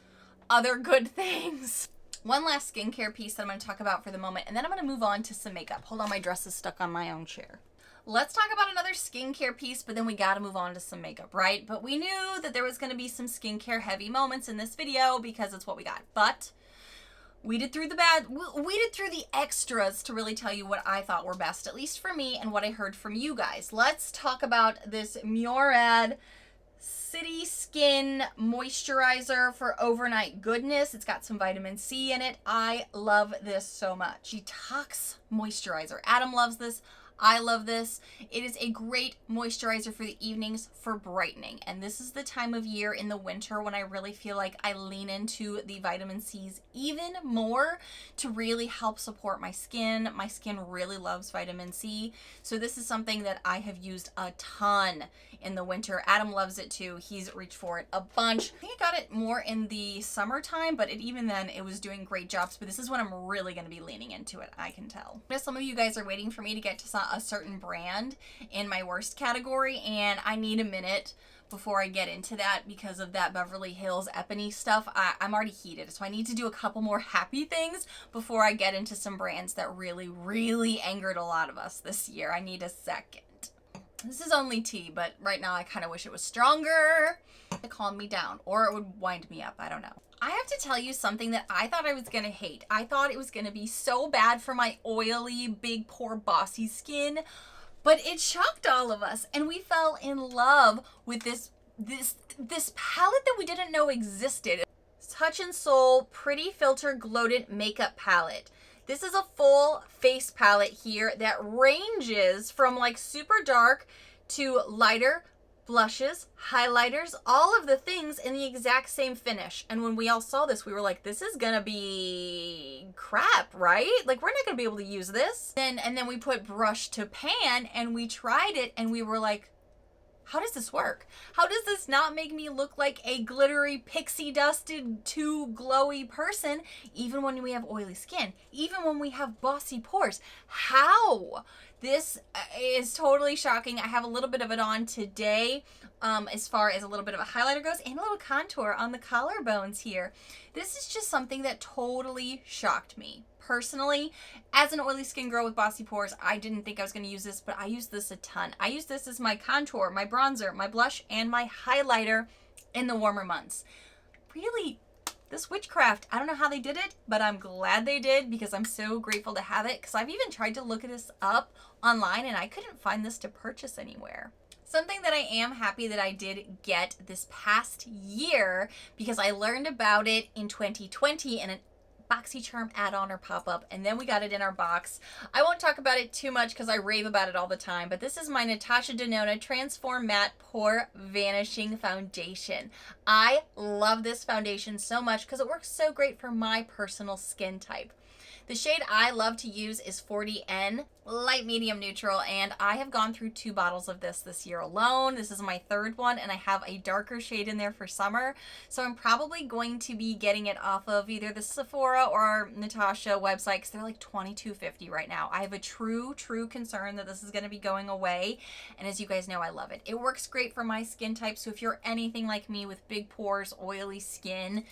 other good things. One last skincare piece that I'm going to talk about for the moment, and then I'm going to move on to some makeup. Hold on, my dress is stuck on my own chair. Let's talk about another skincare piece, but then we got to move on to some makeup, right? But we knew that there was going to be some skincare heavy moments in this video because it's what we got. But weeded through the extras to really tell you what I thought were best, at least for me, and what I heard from you guys. Let's talk about this Murad City Skin Moisturizer for overnight goodness. It's got some vitamin C in it. I love this so much. Detox moisturizer. Adam loves this. I love this. It is a great moisturizer for the evenings for brightening. And this is the time of year in the winter when I really feel like I lean into the vitamin C's even more to really help support my skin. My skin really loves vitamin C. So this is something that I have used a ton in the winter. Adam loves it too. He's reached for it a bunch. I think I got it more in the summertime, but even then it was doing great jobs. But this is when I'm really going to be leaning into it, I can tell. I know some of you guys are waiting for me to get to a certain brand in my worst category, and I need a minute before I get into that because of that Beverly Hills Epony stuff. I'm already heated, so I need to do a couple more happy things before I get into some brands that really angered a lot of us this year. I need a second. This is only tea, but right now I kind of wish it was stronger to calm me down, or it would wind me up. I don't know. I have to tell you something that I thought I was going to hate. I thought it was going to be so bad for my oily, big pore, bossy skin, but it shocked all of us, and we fell in love with this palette that we didn't know existed. Touch and Soul Pretty Filter Gloated Makeup Palette. This is a full face palette here that ranges from like super dark to lighter, blushes, highlighters, all of the things in the exact same finish. And when we all saw this, we were like, this is gonna be crap, right? Like, we're not gonna be able to use this. And then we put brush to pan and we tried it and we were like, how does this work? How does this not make me look like a glittery, pixie dusted, too glowy person, even when we have oily skin, even when we have bossy pores? How? This is totally shocking. I have a little bit of it on today, as far as a little bit of a highlighter goes, and a little contour on the collarbones here. This is just something that totally shocked me. Personally, as an oily skin girl with bossy pores, I didn't think I was going to use this, but I use this a ton. I use this as my contour, my bronzer, my blush, and my highlighter in the warmer months. Really, this witchcraft, I don't know how they did it, but I'm glad they did because I'm so grateful to have it, because I've even tried to look this up online and I couldn't find this to purchase anywhere. Something that I am happy that I did get this past year because I learned about it in 2020 in an Boxycharm add-on or pop-up, and then we got it in our box. I won't talk about it too much because I rave about it all the time, but this is my Natasha Denona Transform Matte Pore Vanishing Foundation. I love this foundation so much because it works so great for my personal skin type. The shade I love to use is 40N, light medium neutral, and I have gone through 2 bottles of this year alone. This is my 3rd one, and I have a darker shade in there for summer, so I'm probably going to be getting it off of either the Sephora or Natasha website because they're like $22.50 right now. I have a true concern that this is going to be going away, and as you guys know, I love it. It works great for my skin type, so if you're anything like me with big pores, oily skin,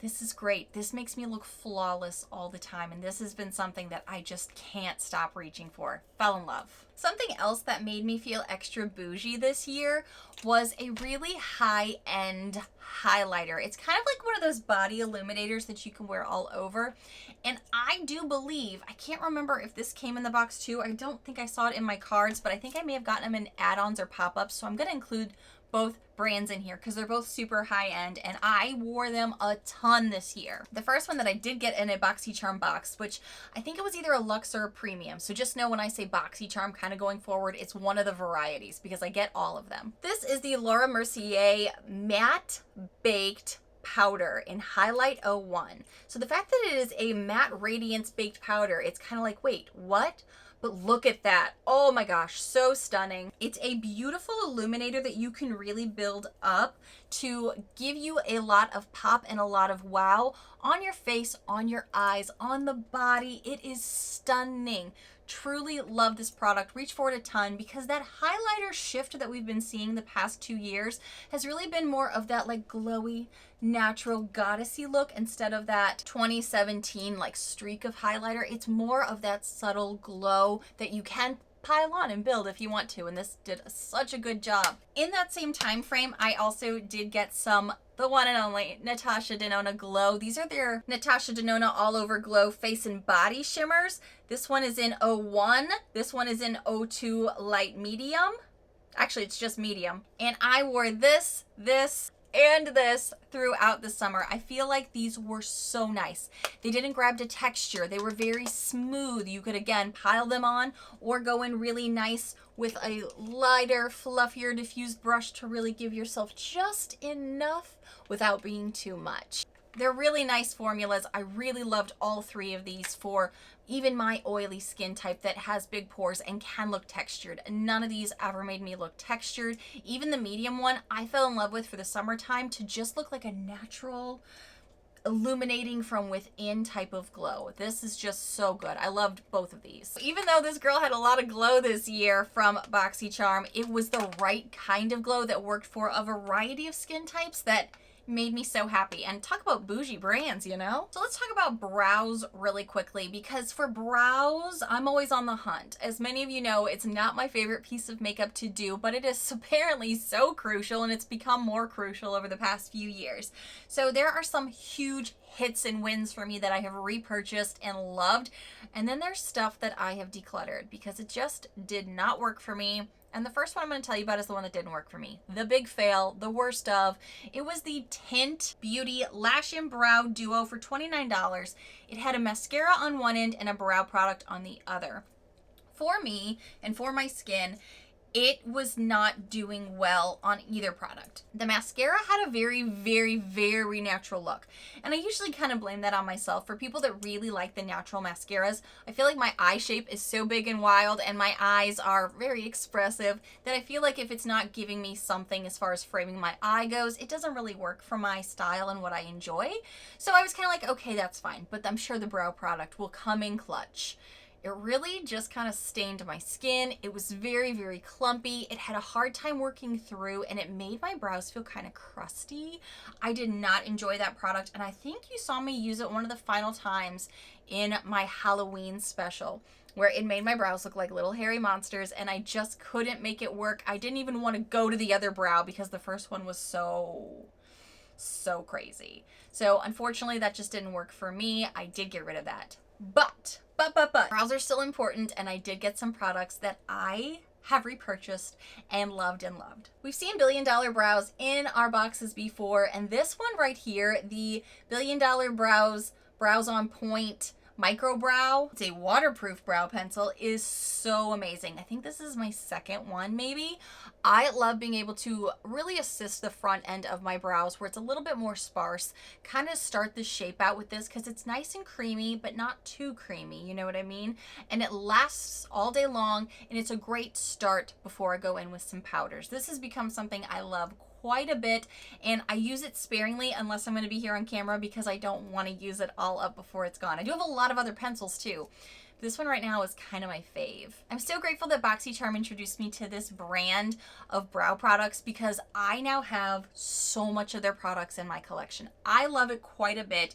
this is great. This makes me look flawless all the time, and this has been something that I just can't stop reaching for. Fell in love. Something else that made me feel extra bougie this year was a really high-end highlighter. It's kind of like one of those body illuminators that you can wear all over, and I do believe, I can't remember if this came in the box too. I don't think I saw it in my cards, but I think I may have gotten them in add-ons or pop-ups, so I'm going to include both brands in here because they're both super high end, and I wore them a ton this year. The first one that I did get in a Boxycharm box, which I think it was either a Luxe or a premium, so just know when I say Boxycharm kind of going forward, it's one of the varieties because I get all of them. This is the Laura Mercier Matte Baked Powder in Highlight 01. So the fact that it is a matte radiance baked powder, it's kind of like, wait, what? But look at that. Oh my gosh, so stunning. It's a beautiful illuminator that you can really build up to give you a lot of pop and a lot of wow on your face, on your eyes, on the body. It is stunning. truly love this product. Reach for it a ton because that highlighter shift that we've been seeing the past 2 years has really been more of that like glowy, natural goddessy look instead of that 2017 like streak of highlighter. It's more of that subtle glow that you can pile on and build if you want to, and this did such a good job. In that same time frame, I also did get the one and only Natasha Denona Glow. These are their Natasha Denona All Over Glow Face and Body Shimmers. This one is in 01. This one is in 02 Light Medium. Actually, it's just medium. And I wore this, and this throughout the summer. I feel like these were so nice. They didn't grab the texture. They were very smooth. You could, again, pile them on or go in really nice with a lighter, fluffier, diffused brush to really give yourself just enough without being too much. They're really nice formulas. I really loved all 3 of these for even my oily skin type that has big pores and can look textured. None of these ever made me look textured. Even the medium one I fell in love with for the summertime to just look like a natural, illuminating from within type of glow. This is just so good. I loved both of these. Even though this girl had a lot of glow this year from Boxycharm, it was the right kind of glow that worked for a variety of skin types that made me so happy. And talk about bougie brands, you know? So let's talk about brows really quickly, because for brows, I'm always on the hunt. As many of you know, it's not my favorite piece of makeup to do, but it is apparently so crucial, and it's become more crucial over the past few years. So there are some huge hits and wins for me that I have repurchased and loved. And then there's stuff that I have decluttered because it just did not work for me. And the first one I'm going to tell you about is the one that didn't work for me. The big fail, the worst of. It was the Tint Beauty Lash and Brow Duo for $29. It had a mascara on one end and a brow product on the other. For me and for my skin, it was not doing well on either product. The mascara had a very, very, very natural look. And I usually kind of blame that on myself. For people that really like the natural mascaras, I feel like my eye shape is so big and wild and my eyes are very expressive that I feel like if it's not giving me something as far as framing my eye goes, it doesn't really work for my style and what I enjoy. So I was kind of like, okay, that's fine. But I'm sure the brow product will come in clutch. It really just kind of stained my skin. It was very, very clumpy. It had a hard time working through and it made my brows feel kind of crusty. I did not enjoy that product, and I think you saw me use it one of the final times in my Halloween special where it made my brows look like little hairy monsters and I just couldn't make it work. I didn't even want to go to the other brow because the first one was so crazy. So unfortunately that just didn't work for me. I did get rid of that. But brows are still important, and I did get some products that I have repurchased and loved and loved. We've seen $1 billion brows in our boxes before, and this one right here, the $1 billion brows on point micro brow, it's a waterproof brow pencil, is so amazing. I think this is my second one maybe. I love being able to really assist the front end of my brows where it's a little bit more sparse, kind of start the shape out with this because it's nice and creamy but not too creamy, you know what I mean? And it lasts all day long, and it's a great start before I go in with some powders. This has become something I love quite a bit, and I use it sparingly unless I'm going to be here on camera because I don't want to use it all up before it's gone. I do have a lot of other pencils too. This one right now is kind of my fave. I'm so grateful that Boxycharm introduced me to this brand of brow products because I now have so much of their products in my collection. I love it quite a bit.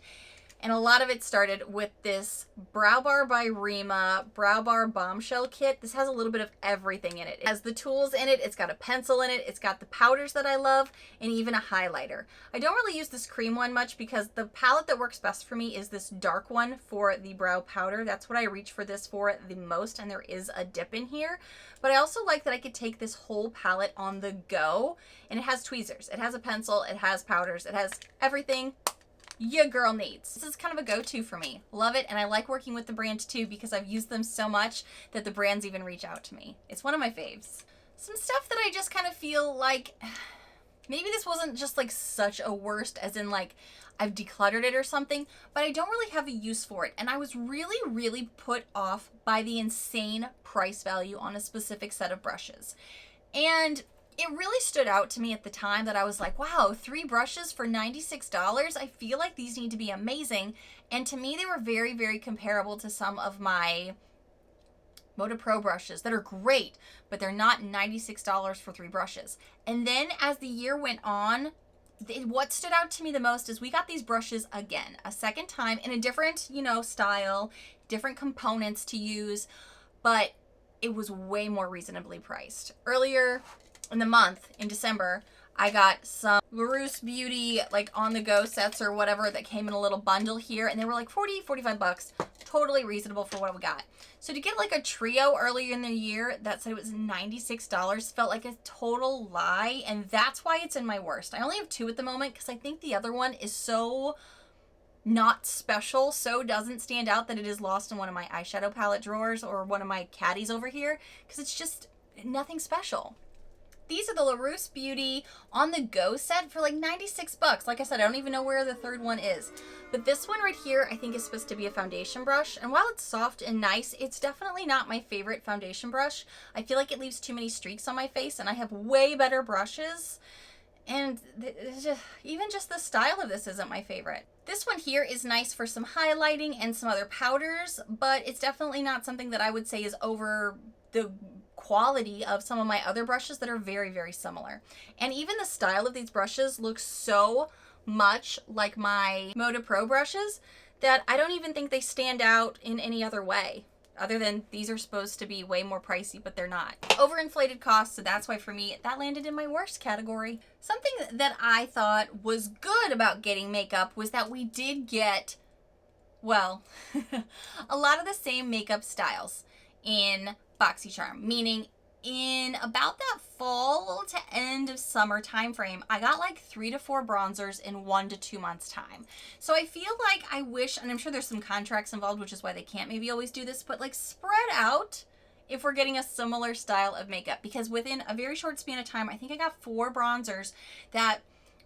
And a lot of it started with this Brow Bar by Rima Brow Bar Bombshell kit. This has a little bit of everything in it. It has the tools in it, it's got a pencil in it, it's got the powders that I love, and even a highlighter. I don't really use this cream one much because the palette that works best for me is this dark one for the brow powder. That's what I reach for this for the most, and there is a dip in here. But I also like that I could take this whole palette on the go, and it has tweezers, it has a pencil, it has powders, it has everything your girl needs. This is kind of a go-to for me. Love it, and I like working with the brand too because I've used them so much that the brands even reach out to me. It's one of my faves. Some stuff that I just kind of feel like maybe this wasn't just like such a worst as in like I've decluttered it or something, but I don't really have a use for it. And I was really put off by the insane price value on a specific set of brushes. And it really stood out to me at the time that I was like, wow, 3 brushes for $96? I feel like these need to be amazing. And to me, they were very comparable to some of my Moda Pro brushes that are great, but they're not $96 for 3 brushes. And then as the year went on, what stood out to me the most is we got these brushes again, a second time, in a different, you know, style, different components to use, but it was way more reasonably priced. Earlier in the month, in December, I got some Larousse Beauty like on the go sets or whatever that came in a little bundle here, and they were like 40, 45 bucks. Totally reasonable for what we got. So to get like a trio earlier in the year that said it was $96 felt like a total lie, and that's why it's in my worst. I only have 2 at the moment because I think the other one is so not special, so doesn't stand out that it is lost in one of my eyeshadow palette drawers or one of my caddies over here, because it's just nothing special. These are the Larousse Beauty on the go set for like 96 bucks. Like I said, I don't even know where the third one is. But this one right here, I think is supposed to be a foundation brush. And while it's soft and nice, it's definitely not my favorite foundation brush. I feel like it leaves too many streaks on my face, and I have way better brushes. And even just the style of this isn't my favorite. This one here is nice for some highlighting and some other powders, but it's definitely not something that I would say is over the quality of some of my other brushes that are very, very similar. And even the style of these brushes looks so much like my Moda Pro brushes that I don't even think they stand out in any other way, other than these are supposed to be way more pricey, but they're not. Overinflated costs, so that's why for me, that landed in my worst category. Something that I thought was good about getting makeup was that we did get, well, a lot of the same makeup styles in Boxycharm, meaning in about that fall to end of summer time frame, I got like 3 to 4 bronzers in 1 to 2 months time. So I feel like I wish, and I'm sure there's some contracts involved, which is why they can't maybe always do this, but like spread out if we're getting a similar style of makeup, because within a very short span of time, I think I got 4 bronzers that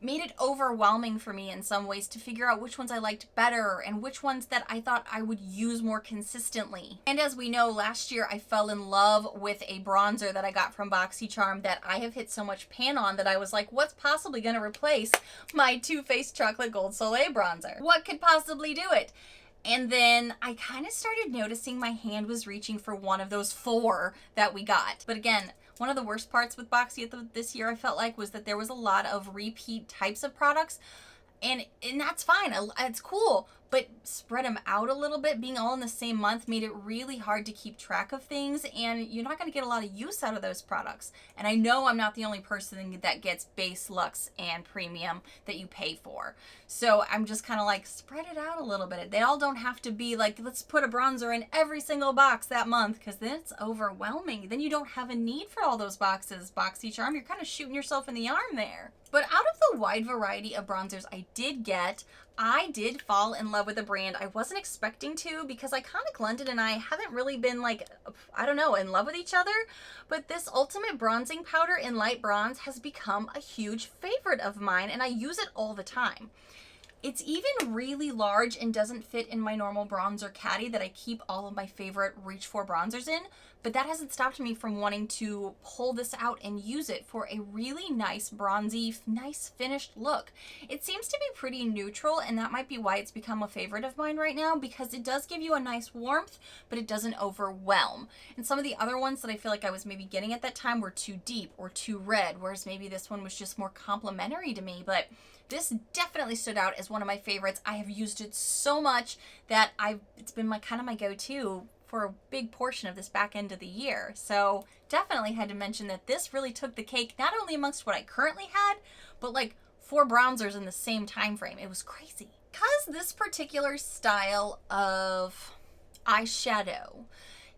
made it overwhelming for me in some ways to figure out which ones I liked better and which ones that I thought I would use more consistently. And as we know, last year I fell in love with a bronzer that I got from Boxycharm that I have hit so much pan on that I was like, what's possibly going to replace my Too Faced Chocolate Gold Soleil bronzer? What could possibly do it? And then I kind of started noticing my hand was reaching for one of those 4 that we got. But again, one of the worst parts with Boxy this year, I felt like, was that there was a lot of repeat types of products. And that's fine. It's cool. But spread them out a little bit. Being all in the same month made it really hard to keep track of things. And you're not going to get a lot of use out of those products. And I know I'm not the only person that gets base, luxe, and premium that you pay for. So I'm just kind of like, spread it out a little bit. They all don't have to be like, let's put a bronzer in every single box that month, because then it's overwhelming. Then you don't have a need for all those boxes. Boxycharm, you're kind of shooting yourself in the arm there. But out of the wide variety of bronzers I did get, I did fall in love with a brand I wasn't expecting to, because Iconic London and I haven't really been like, I don't know, in love with each other. But this Ultimate Bronzing Powder in Light Bronze has become a huge favorite of mine, and I use it all the time. It's even really large and doesn't fit in my normal bronzer caddy that I keep all of my favorite Reach For bronzers in, but that hasn't stopped me from wanting to pull this out and use it for a really nice bronzy, nice finished look. It seems to be pretty neutral, and that might be why it's become a favorite of mine right now, because it does give you a nice warmth, but it doesn't overwhelm. And some of the other ones that I feel like I was maybe getting at that time were too deep or too red, whereas maybe this one was just more complimentary to me. But this definitely stood out as one of my favorites. I have used it so much that it's been kind of my go-to for a big portion of this back end of the year. So definitely had to mention that this really took the cake, not only amongst what I currently had, but like 4 bronzers in the same time frame. It was crazy. Because this particular style of eyeshadow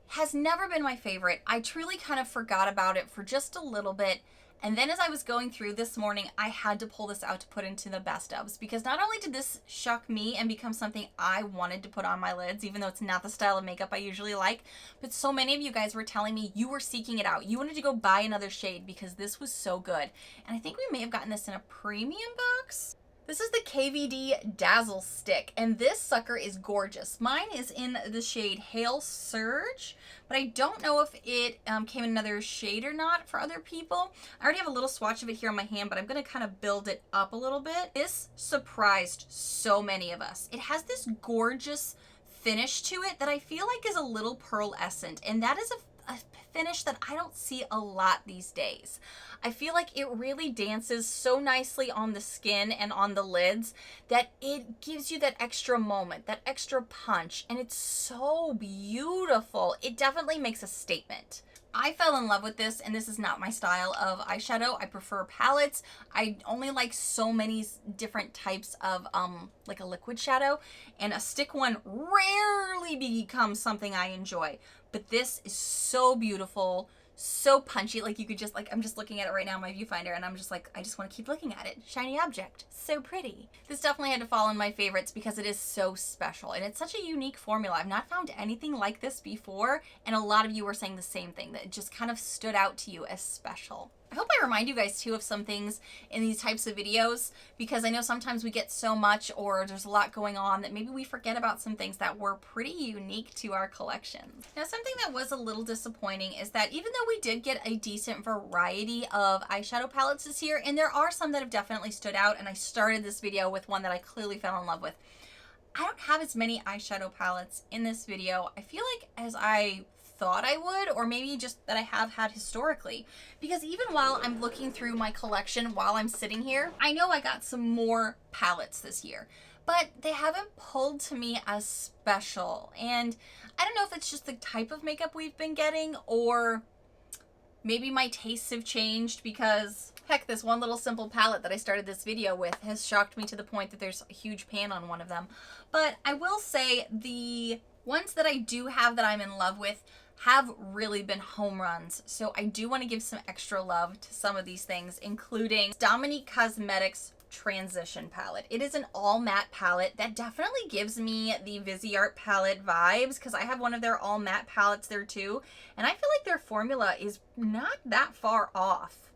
has never been my favorite, I truly kind of forgot about it for just a little bit. And then as I was going through this morning, I had to pull this out to put into the best ofs, because not only did this shock me and become something I wanted to put on my lids, even though it's not the style of makeup I usually like, but so many of you guys were telling me you were seeking it out. You wanted to go buy another shade because this was so good. And I think we may have gotten this in a premium box. This is the Kvd Dazzle Stick, and this sucker is gorgeous. Mine is in the shade Hail Surge, but I don't know if it came in another shade or not for other people. I already have a little swatch of it here on my hand, but I'm going to kind of build it up a little bit. This surprised so many of us. It has this gorgeous finish to it that I feel like is a little pearlescent, and that is a finish that I don't see a lot these days. I feel like it really dances so nicely on the skin and on the lids that it gives you that extra moment, that extra punch, and it's so beautiful. It definitely makes a statement. I fell in love with this, and this is not my style of eyeshadow. I prefer palettes. I only like so many different types of like a liquid shadow, and a stick one rarely becomes something I enjoy. But this is so beautiful, so punchy. Like you could just, like, I'm just looking at it right now in my viewfinder, and I'm just like, I just want to keep looking at it. Shiny object, so pretty. This definitely had to fall in my favorites because it is so special, and it's such a unique formula. I've not found anything like this before, and a lot of you were saying the same thing, that it just kind of stood out to you as special. I hope I remind you guys too of some things in these types of videos, because I know sometimes we get so much, or there's a lot going on, that maybe we forget about some things that were pretty unique to our collections. Now, something that was a little disappointing is that even though we did get a decent variety of eyeshadow palettes this year, and there are some that have definitely stood out, and I started this video with one that I clearly fell in love with, I don't have as many eyeshadow palettes in this video, I feel like, as I thought I would, or maybe just that I have had historically. Because even while I'm looking through my collection while I'm sitting here, I know I got some more palettes this year, but they haven't pulled to me as special. And I don't know if it's just the type of makeup we've been getting, or maybe my tastes have changed, because heck, this one little simple palette that I started this video with has shocked me to the point that there's a huge pan on one of them. But I will say the ones that I do have that I'm in love with have really been home runs. So I do want to give some extra love to some of these things, including Dominique Cosmetics Transition palette. It is an all matte palette that definitely gives me the Viseart palette vibes, because I have one of their all matte palettes there too, and I feel like their formula is not that far off.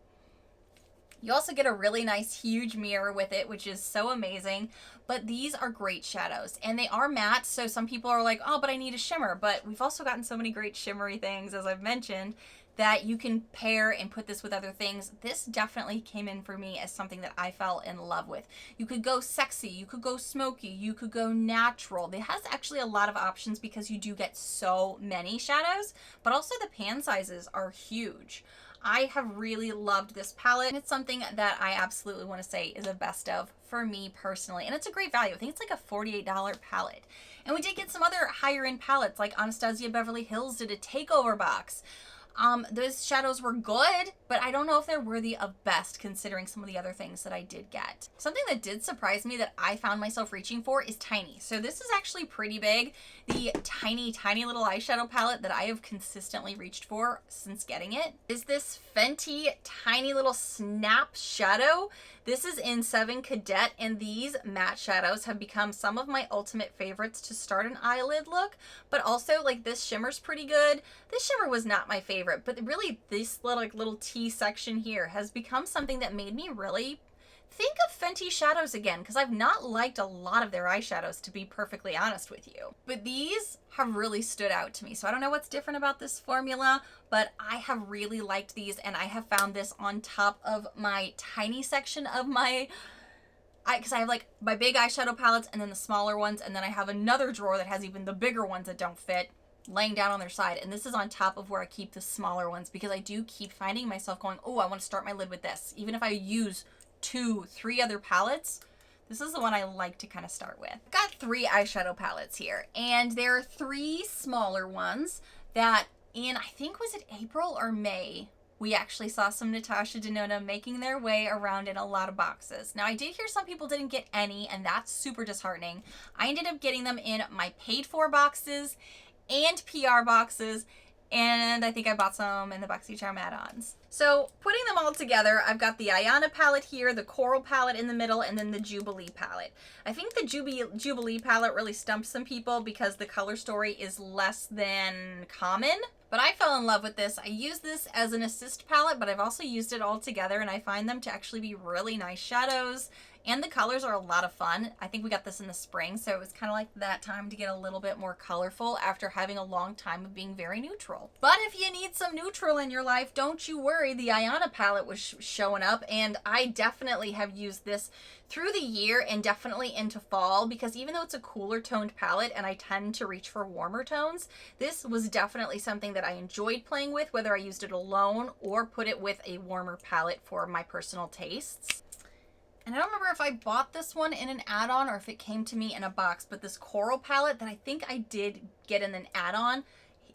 You also get a really nice huge mirror with it, which is so amazing. But these are great shadows, and they are matte, so some people are like, oh, but I need a shimmer. But we've also gotten so many great shimmery things, as I've mentioned, that you can pair and put this with other things. This definitely came in for me as something that I fell in love with. You could go sexy, you could go smoky, you could go natural. It has actually a lot of options because you do get so many shadows, but also the pan sizes are huge. I have really loved this palette, and it's something that I absolutely want to say is a best of for me personally, and it's a great value. I think it's like a $48 palette. And we did get some other higher end palettes, like Anastasia Beverly Hills did a takeover box. Those shadows were good, but I don't know if they're worthy of best considering some of the other things that I did get. Something that did surprise me that I found myself reaching for is tiny. So this is actually pretty big. The tiny little eyeshadow palette that I have consistently reached for since getting it is this Fenty tiny little snap shadow. This is in 7 Cadet, and these matte shadows have become some of my ultimate favorites to start an eyelid look, but also like this shimmer's pretty good. This shimmer was not my favorite, but really this little T section here has become something that made me really think of Fenty shadows again, because I've not liked a lot of their eyeshadows, to be perfectly honest with you. But these have really stood out to me. So I don't know what's different about this formula, but I have really liked these, and I have found this on top of my tiny section of my, because I have like my big eyeshadow palettes and then the smaller ones, and then I have another drawer that has even the bigger ones that don't fit laying down on their side, and this is on top of where I keep the smaller ones, because I do keep finding myself going, oh, I want to start my lid with this. Even if I use 2-3 other palettes, this is the one I like to kind of start with. I've got 3 eyeshadow palettes here, and there are 3 smaller ones that in, I think, was it April or May, we actually saw some Natasha Denona making their way around in a lot of boxes. Now, I did hear some people didn't get any, and that's super disheartening. I ended up getting them in my paid for boxes and PR boxes, and I think I bought some in the Boxycharm add-ons. So putting them all together, I've got the Ayana palette here, the Coral palette in the middle, and then the Jubilee palette. I think the Jubilee palette really stumped some people because the color story is less than common, but I fell in love with this. I use this as an assist palette, but I've also used it all together, and I find them to actually be really nice shadows and the colors are a lot of fun. I think we got this in the spring, so it was kind of like that time to get a little bit more colorful after having a long time of being very neutral. But if you need some neutral in your life, don't you worry, the Eyeshadow palette was showing up, and I definitely have used this through the year and definitely into fall, because even though it's a cooler toned palette and I tend to reach for warmer tones, this was definitely something that I enjoyed playing with, whether I used it alone or put it with a warmer palette for my personal tastes. And I don't remember if I bought this one in an add-on or if it came to me in a box, but this coral palette that I think I did get in an add-on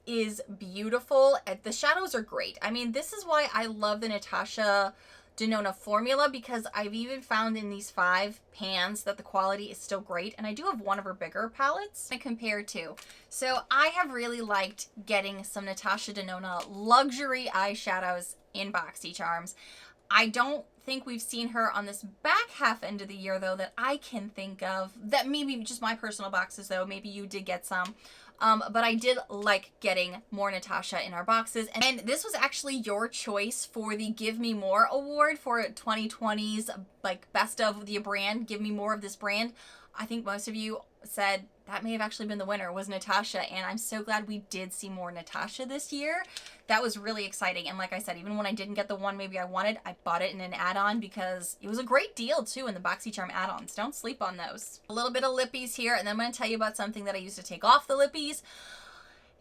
is beautiful. The shadows are great. I mean, this is why I love the Natasha Denona formula, because I've even found in these 5 pans that the quality is still great, and I do have one of her bigger palettes to compare to. So I have really liked getting some Natasha Denona luxury eyeshadows in Boxycharms. I don't think we've seen her on this back half end of the year, though, that I can think of. That maybe just my personal boxes, though. Maybe you did get some. But I did like getting more Natasha in our boxes. And this was actually your choice for the Give Me More award for 2020's like best of the brand. Give me more of this brand. I think most of you said that may have actually been the winner, was Natasha, and I'm so glad we did see more Natasha this year. That was really exciting. And like I said, even when I didn't get the one maybe I wanted, I bought it in an add-on because it was a great deal too in the Boxycharm add-ons. Don't sleep on those. A little bit of lippies here, and then I'm going to tell you about something that I used to take off the lippies.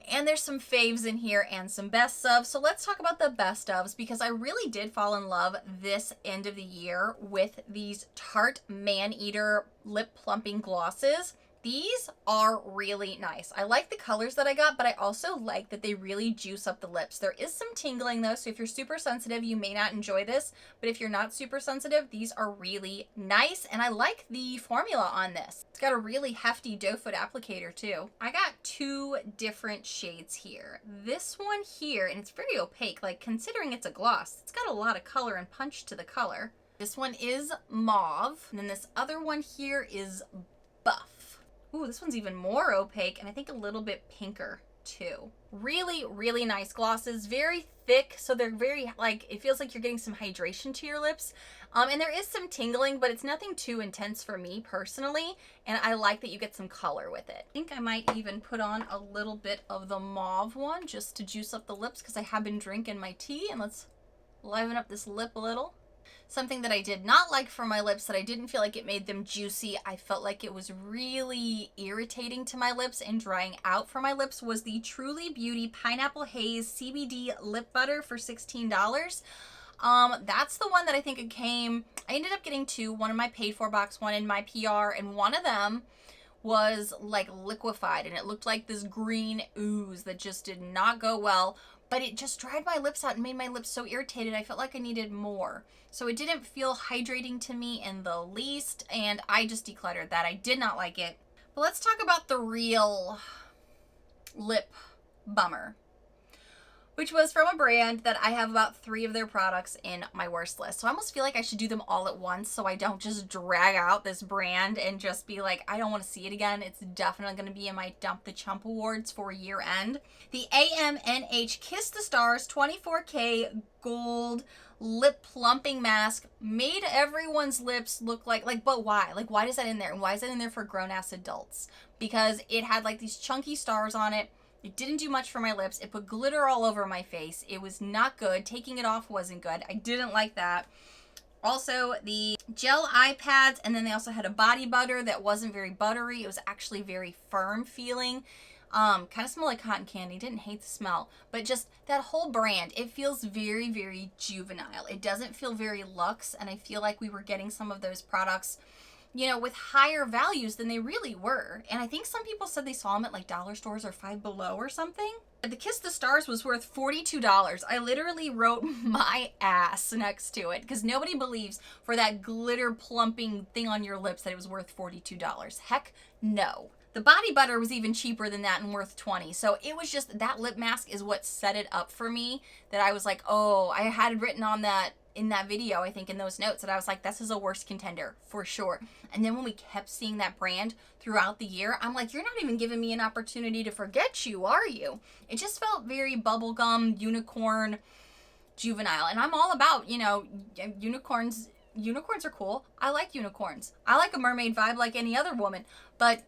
And there's some faves in here and some best ofs. So let's talk about the best ofs, because I really did fall in love this end of the year with these Tarte Man-Eater lip plumping glosses. These are really nice. I like the colors that I got, but I also like that they really juice up the lips. There is some tingling though, so if you're super sensitive, you may not enjoy this, but if you're not super sensitive, these are really nice, and I like the formula on this. It's got a really hefty doe foot applicator too. I got 2 different shades here. This one here, and it's pretty opaque, like considering it's a gloss, it's got a lot of color and punch to the color. This one is mauve, and then this other one here is buff. Ooh, this one's even more opaque, and I think a little bit pinker too. Really, really nice glosses. Very thick, so they're very, like, it feels like you're getting some hydration to your lips. And there is some tingling, but it's nothing too intense for me personally, and I like that you get some color with it. I think I might even put on a little bit of the mauve one just to juice up the lips, because I have been drinking my tea, and let's liven up this lip a little. Something that I did not like for my lips, that I didn't feel like it made them juicy, I felt like it was really irritating to my lips and drying out for my lips, was the Truly Beauty Pineapple Haze CBD Lip Butter for $16. That's the one that I think it came, I ended up getting 2, one in my paid for box, one in my PR, and one of them was like liquefied, and it looked like this green ooze that just did not go well. But it just dried my lips out and made my lips so irritated. I felt like I needed more. So it didn't feel hydrating to me in the least, and I just decluttered that. I did not like it. But let's talk about the real lip bummer, which was from a brand that I have about 3 of their products in my worst list. So I almost feel like I should do them all at once, so I don't just drag out this brand and just be like, I don't want to see it again. It's definitely going to be in my Dump the Chump Awards for year end. The AMNH Kiss the Stars 24K Gold Lip Plumping Mask made everyone's lips look like, but why? Like, why is that in there? And why is that in there for grown-ass adults? Because it had like these chunky stars on it. It didn't do much for my lips. It put glitter all over my face. It was not good. Taking it off wasn't good. I didn't like that. Also, the gel eye pads, and then they also had a body butter that wasn't very buttery. It was actually very firm feeling. Kind of smelled like cotton candy. Didn't hate the smell, but just that whole brand, it feels very, very juvenile. It doesn't feel very luxe, and I feel like we were getting some of those products, you know, with higher values than they really were. And I think some people said they saw them at like dollar stores or Five Below or something. The Kiss the Stars was worth $42. I literally wrote my ass next to it because nobody believes for that glitter plumping thing on your lips that it was worth $42. Heck no. The body butter was even cheaper than that and worth $20. So it was just, that lip mask is what set it up for me, that I was like, oh, I had written on that in that video, I think in those notes, that I was like, this is a worst contender for sure. And then when we kept seeing that brand throughout the year, I'm like, you're not even giving me an opportunity to forget you, are you? It just felt very bubblegum, unicorn, juvenile. And I'm all about, you know, unicorns unicorns are cool. I like unicorns. I like a mermaid vibe like any other woman, but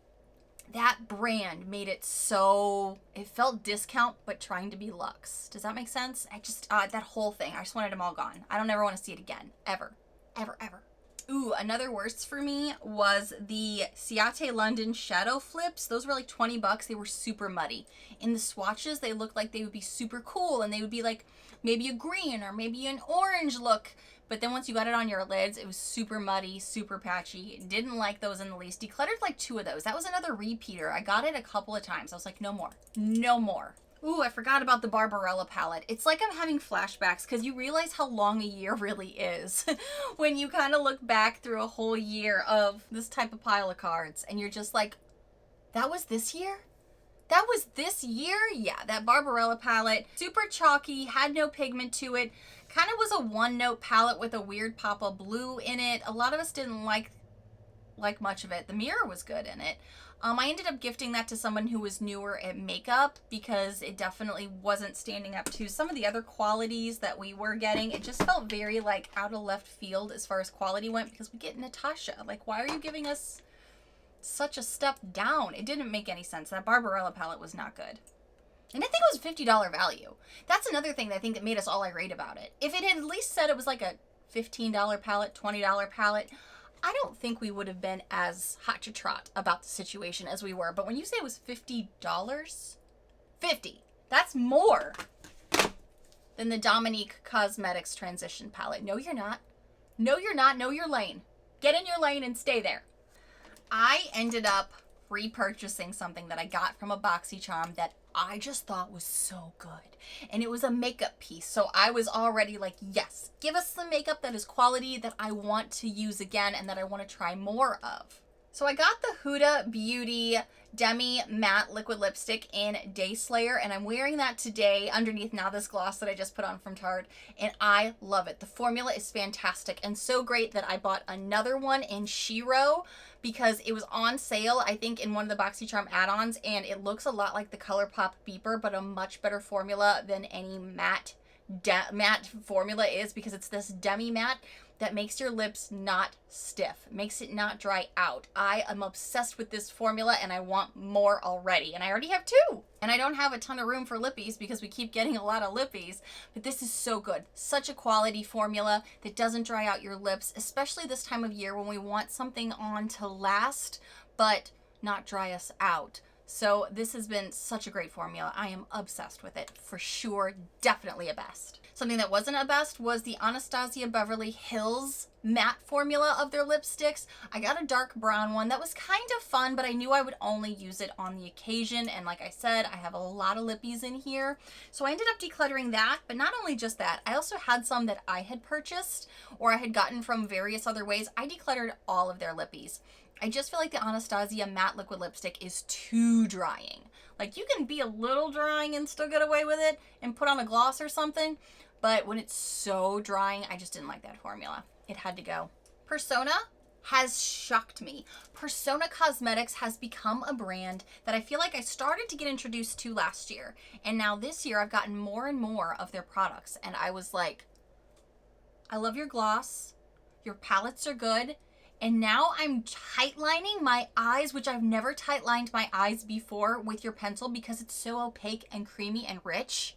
that brand made it so, it felt discount, but trying to be luxe. Does that make sense? I just, that whole thing, I just wanted them all gone. I don't ever want to see it again. Ever. Ever, ever. Ooh, another worst for me was the Ciate London Shadow Flips. Those were like 20 bucks. They were super muddy. In the swatches, they looked like they would be super cool, and they would be like maybe a green or maybe an orange look. But then once you got it on your lids, it was super muddy, super patchy. Didn't like those in the least. Decluttered like 2 of those. That was another repeater. I got it a couple of times. I was like, no more. No more. Ooh, I forgot about the Barbarella palette. It's like I'm having flashbacks because you realize how long a year really is when you kind of look back through a whole year of this type of pile of cards and you're just like, that was this year? That was this year? Yeah, that Barbarella palette. Super chalky, had no pigment to it. Kind of was a one-note palette with a weird pop of blue in it. A lot of us didn't like much of it. The mirror was good in it. I ended up gifting that to someone who was newer at makeup because it definitely wasn't standing up to some of the other qualities that we were getting. It just felt very like out of left field as far as quality went because we get Natasha. Like, why are you giving us such a step down? It didn't make any sense. That Barbarella palette was not good. And I think it was $50 value. That's another thing that I think that made us all irate about it. If it had at least said it was like a $15 palette, $20 palette, I don't think we would have been as hot to trot about the situation as we were. But when you say it was $50, 50, that's more than the Dominique Cosmetics Transition palette. No, you're not. No, you're not. Know your lane. Get in your lane and stay there. I ended up repurchasing something that I got from a Boxycharm that I just thought was so good. And it was a makeup piece. So I was already like, yes, give us some makeup that is quality that I want to use again and that I want to try more of. So I got the Huda Beauty Demi Matte Liquid Lipstick in Day Slayer, and I'm wearing that today underneath now this gloss that I just put on from Tarte, and I love it. The formula is fantastic and so great that I bought another one in Shiro because it was on sale, I think, in one of the Boxycharm add-ons, and it looks a lot like the ColourPop Beeper, but a much better formula than any matte formula is because it's this demi matte that makes your lips not stiff, makes it not dry out. I am obsessed with this formula and I want more already. And I already have 2. And I don't have a ton of room for lippies because we keep getting a lot of lippies, but this is so good. Such a quality formula that doesn't dry out your lips, especially this time of year when we want something on to last, but not dry us out. So this has been such a great formula. I am obsessed with it for sure. Definitely a best. Something that wasn't a best was the Anastasia Beverly Hills matte formula of their lipsticks. I got a dark brown one that was kind of fun, but I knew I would only use it on the occasion. And like I said, I have a lot of lippies in here. So I ended up decluttering that, but not only just that, I also had some that I had purchased or I had gotten from various other ways. I decluttered all of their lippies. I just feel like the Anastasia matte liquid lipstick is too drying. Like, you can be a little drying and still get away with it and put on a gloss or something, but when it's so drying, I just didn't like that formula. It had to go. Persona has shocked me. Persona Cosmetics has become a brand that I feel like I started to get introduced to last year, and now this year I've gotten more and more of their products, and I was like, I love your gloss, your palettes are good, and now I'm tight lining my eyes, which I've never tight lined my eyes before with your pencil because it's so opaque and creamy and rich.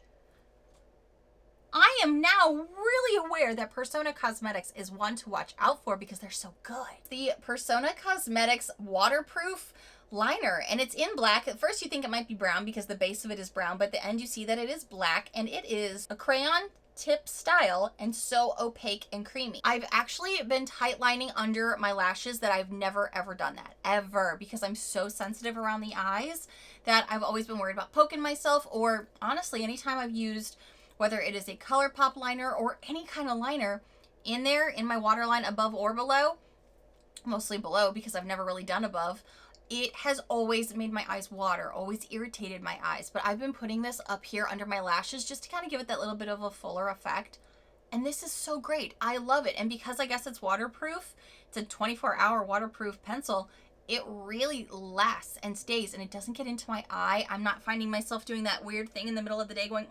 I am now really aware that Persona Cosmetics is one to watch out for because they're so good. The Persona Cosmetics waterproof liner, and it's in black. At first you think it might be brown because the base of it is brown, but at the end you see that it is black, and it is a crayon tip style and so opaque and creamy. I've actually been tight lining under my lashes that I've never ever done that ever because I'm so sensitive around the eyes that I've always been worried about poking myself, or honestly anytime I've used, whether it is a ColourPop liner or any kind of liner in there in my waterline above or below, mostly below because I've never really done above, it has always made my eyes water, always irritated my eyes. But I've been putting this up here under my lashes just to kind of give it that little bit of a fuller effect. And this is so great. I love it. And because I guess it's waterproof, it's a 24-hour waterproof pencil, it really lasts and stays, and it doesn't get into my eye. I'm not finding myself doing that weird thing in the middle of the day going,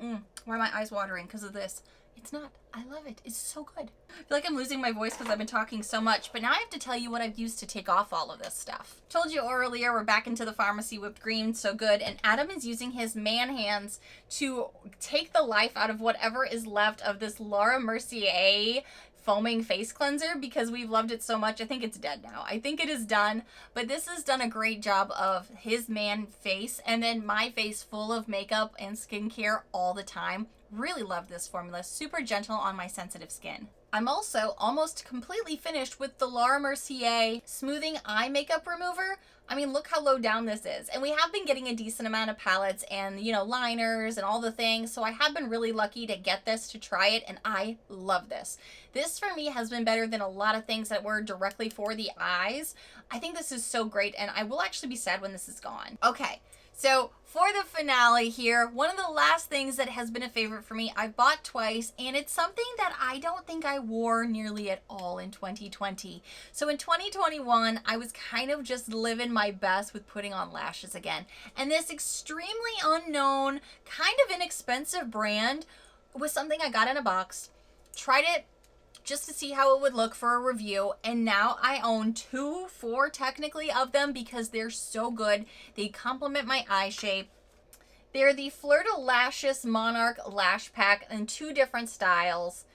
why are my eyes watering because of this? It's not. I love it. It's so good. I feel like I'm losing my voice because I've been talking so much, but now I have to tell you what I've used to take off all of this stuff. Told you earlier, we're back into the pharmacy whipped cream, so good, and Adam is using his man hands to take the life out of whatever is left of this Mercier foaming face cleanser because we've loved it so much. I think it's dead now. I think it is done, but this has done a great job of his man face and then my face full of makeup and skincare all the time. Really love this formula. Super gentle on my sensitive skin. I'm also almost completely finished with the Mercier Smoothing Eye Makeup Remover. I mean, look how low down this is. And we have been getting a decent amount of palettes and, you know, liners and all the things. So I have been really lucky to get this, to try it, and I love this. This for me has been better than a lot of things that were directly for the eyes. I think this is so great, and I will actually be sad when this is gone. Okay. So for the finale here, one of the last things that has been a favorite for me, I've bought twice, and it's something that I don't think I wore nearly at all in 2020. So in 2021, I was kind of just living my best with putting on lashes again. And this extremely unknown, kind of inexpensive brand was something I got in a box, tried it just to see how it would look for a review, and now I own 4 technically of them because they're so good. They complement my eye shape. They're the Fleur de Lashes Monarch Lash Pack in 2 different styles,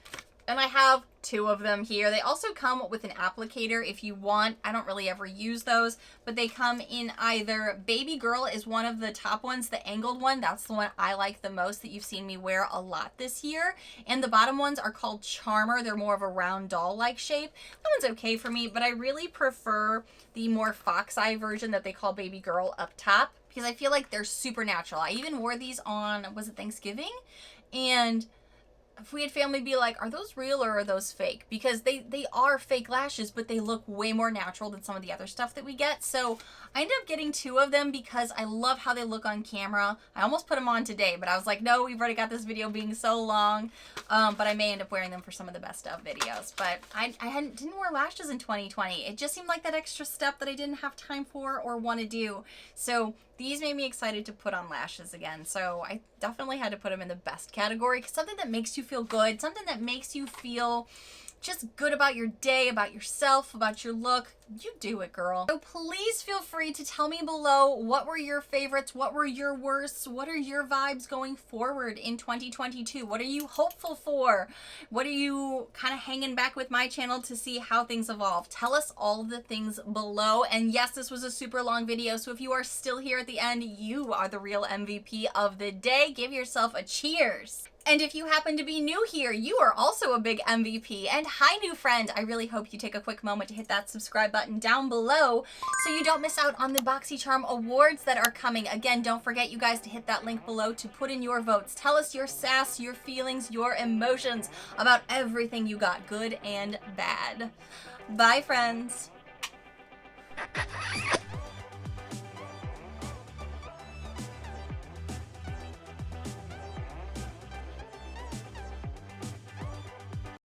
and I have 2 of them here. They also come with an applicator if you want. I don't really ever use those, but they come in either Baby Girl is one of the top ones, the angled one. That's the one I like the most that you've seen me wear a lot this year. And the bottom ones are called Charmer. They're more of a round doll-like shape. That one's okay for me, but I really prefer the more fox eye version that they call Baby Girl up top because I feel like they're super natural. I even wore these on, was it Thanksgiving? And if we had family be like, are those real or are those fake? Because they are fake lashes, but they look way more natural than some of the other stuff that we get. So I ended up getting 2 of them because I love how they look on camera. I almost put them on today, but I was like, no, we've already got this video being so long. But I may end up wearing them for some of the best of videos. But I didn't wear lashes in 2020. It just seemed like that extra step that I didn't have time for or want to do. So these made me excited to put on lashes again. So I definitely had to put them in the best category. Something that makes you feel good, something that makes you feel just good about your day, about yourself, about your look. You do it, girl. So please feel free to tell me below what were your favorites, what were your worsts, what are your vibes going forward in 2022? What are you hopeful for? What are you kind of hanging back with my channel to see how things evolve? Tell us all the things below. And yes, this was a super long video, so if you are still here at the end, you are the real MVP of the day. Give yourself a cheers. And if you happen to be new here, you are also a big MVP. And hi, new friend. I really hope you take a quick moment to hit that subscribe button down below so you don't miss out on the Boxycharm Awards that are coming. Again, don't forget, you guys, to hit that link below to put in your votes. Tell us your sass, your feelings, your emotions about everything you got, good and bad. Bye, friends.